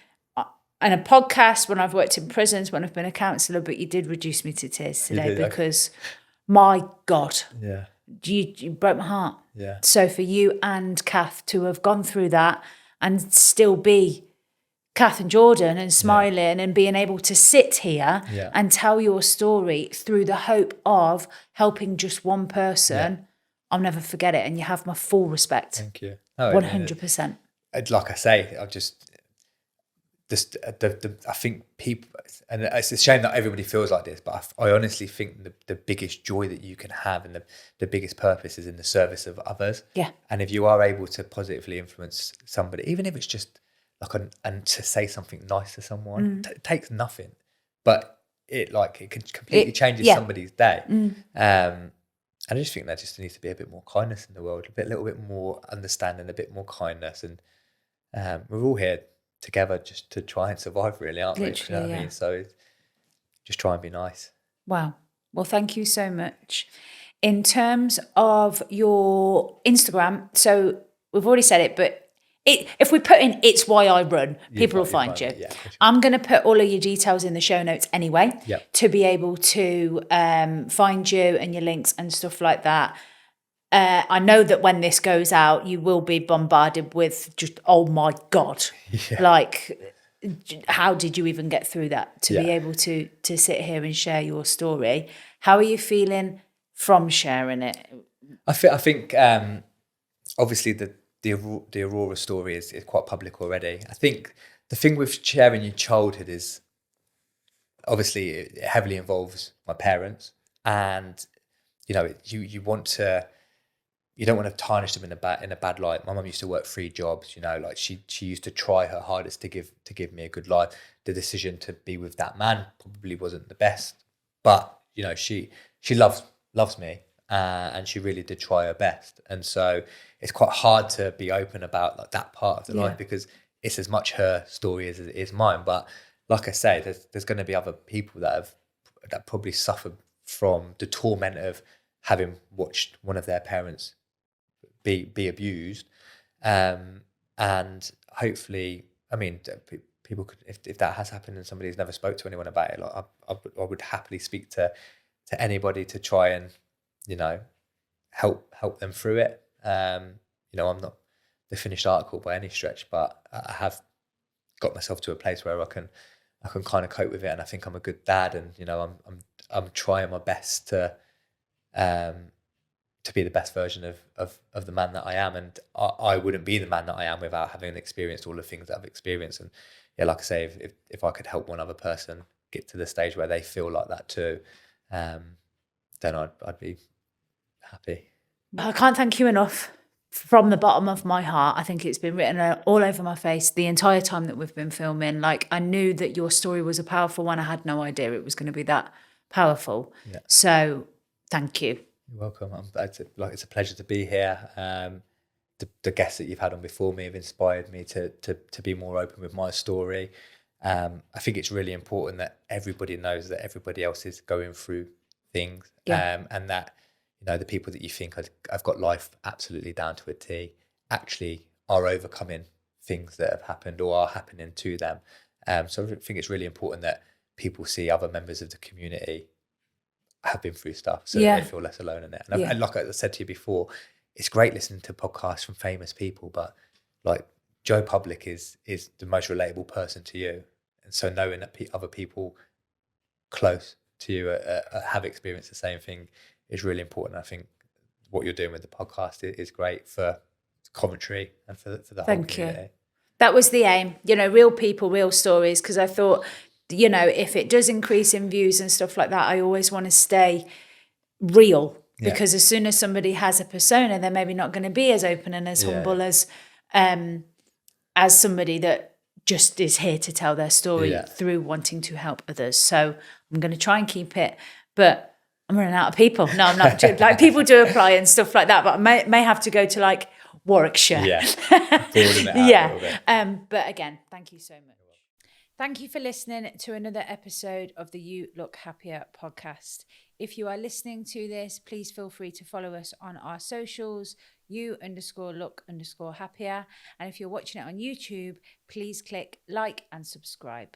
and a podcast, when I've worked in prisons, when I've been a counsellor, but you did reduce me to tears today because, my God, you broke my heart. Yeah. So for you and Kath to have gone through that and still be Kath and Jordan and smiling and being able to sit here and tell your story through the hope of helping just one person, I'll never forget it. And you have my full respect. Thank you. 100%. Like I say, I think people, and it's a shame that everybody feels like this, but I honestly think the biggest joy that you can have and the biggest purpose is in the service of others. Yeah. And if you are able to positively influence somebody, even if it's just and to say something nice to someone, it takes nothing, but it can completely change somebody's day. And I just think there just needs to be a bit more kindness in the world, a little bit more understanding, a bit more kindness. And we're all here together just to try and survive, really, aren't we? You know what I mean? So just try and be nice. Wow. Well, thank you so much. In terms of your Instagram, so we've already said it, but if we put in "It's Why I Run," people will find you. Yeah, sure. I'm going to put all of your details in the show notes anyway, to be able to find you and your links and stuff like that. I know that when this goes out, you will be bombarded with just, oh my God, how did you even get through that to be able to sit here and share your story? How are you feeling from sharing it? I think obviously the Aurora story is quite public already. I think the thing with sharing your childhood is obviously it heavily involves my parents, and you don't want to tarnish them in a bad light. My mum used to work 3 jobs. She used to try her hardest to give me a good life. The decision to be with that man probably wasn't the best, but she loves me. And she really did try her best, and so it's quite hard to be open about that part of the life, because it's as much her story as it is mine. But like I say, there's going to be other people that probably suffered from the torment of having watched one of their parents be abused, and hopefully, I mean, people could, if that has happened and somebody's never spoke to anyone about it, I would happily speak to anybody to try and help them through it. I'm not the finished article by any stretch, but I have got myself to a place where I can kind of cope with it, and I think I'm a good dad, and I'm trying my best to be the best version of the man that I am, and I wouldn't be the man that I am without having experienced all the things that I've experienced. And yeah, like I say, if I could help one other person get to the stage where they feel like that too, then I'd be happy. I can't thank you enough. From the bottom of my heart, I think it's been written all over my face the entire time that we've been filming. Like, I knew that your story was a powerful one. I had no idea it was going to be that powerful. Yeah. So thank you. You're welcome. It's a pleasure to be here. The guests that you've had on before me have inspired me to be more open with my story. I think it's really important that everybody knows that everybody else is going through things, and that, you know, the people that you think I've got life absolutely down to a T actually are overcoming things that have happened or are happening to them. So I think it's really important that people see other members of the community have been through stuff, so they feel less alone in it. And like I said to you before, it's great listening to podcasts from famous people, but like Joe Public is the most relatable person to you. And so knowing that other people close to you have experienced the same thing is really important. I think what you're doing with the podcast is great for Coventry and for the whole community. Thank you. That was the aim, you know, real people, real stories, because I thought, you know, if it does increase in views and stuff like that, I always want to stay real, because as soon as somebody has a persona, they're maybe not going to be as open and as humble as somebody that just is here to tell their story through wanting to help others. So I'm going to try and keep it, but I'm running out of people. No, I'm not. Like, people do apply and stuff like that, but I may have to go to like Warwickshire. But again, thank you so much. Thank you for listening to another episode of the You Look Happier podcast. If you are listening to this, please feel free to follow us on our socials, you_look_happier. And if you're watching it on YouTube, please click like and subscribe.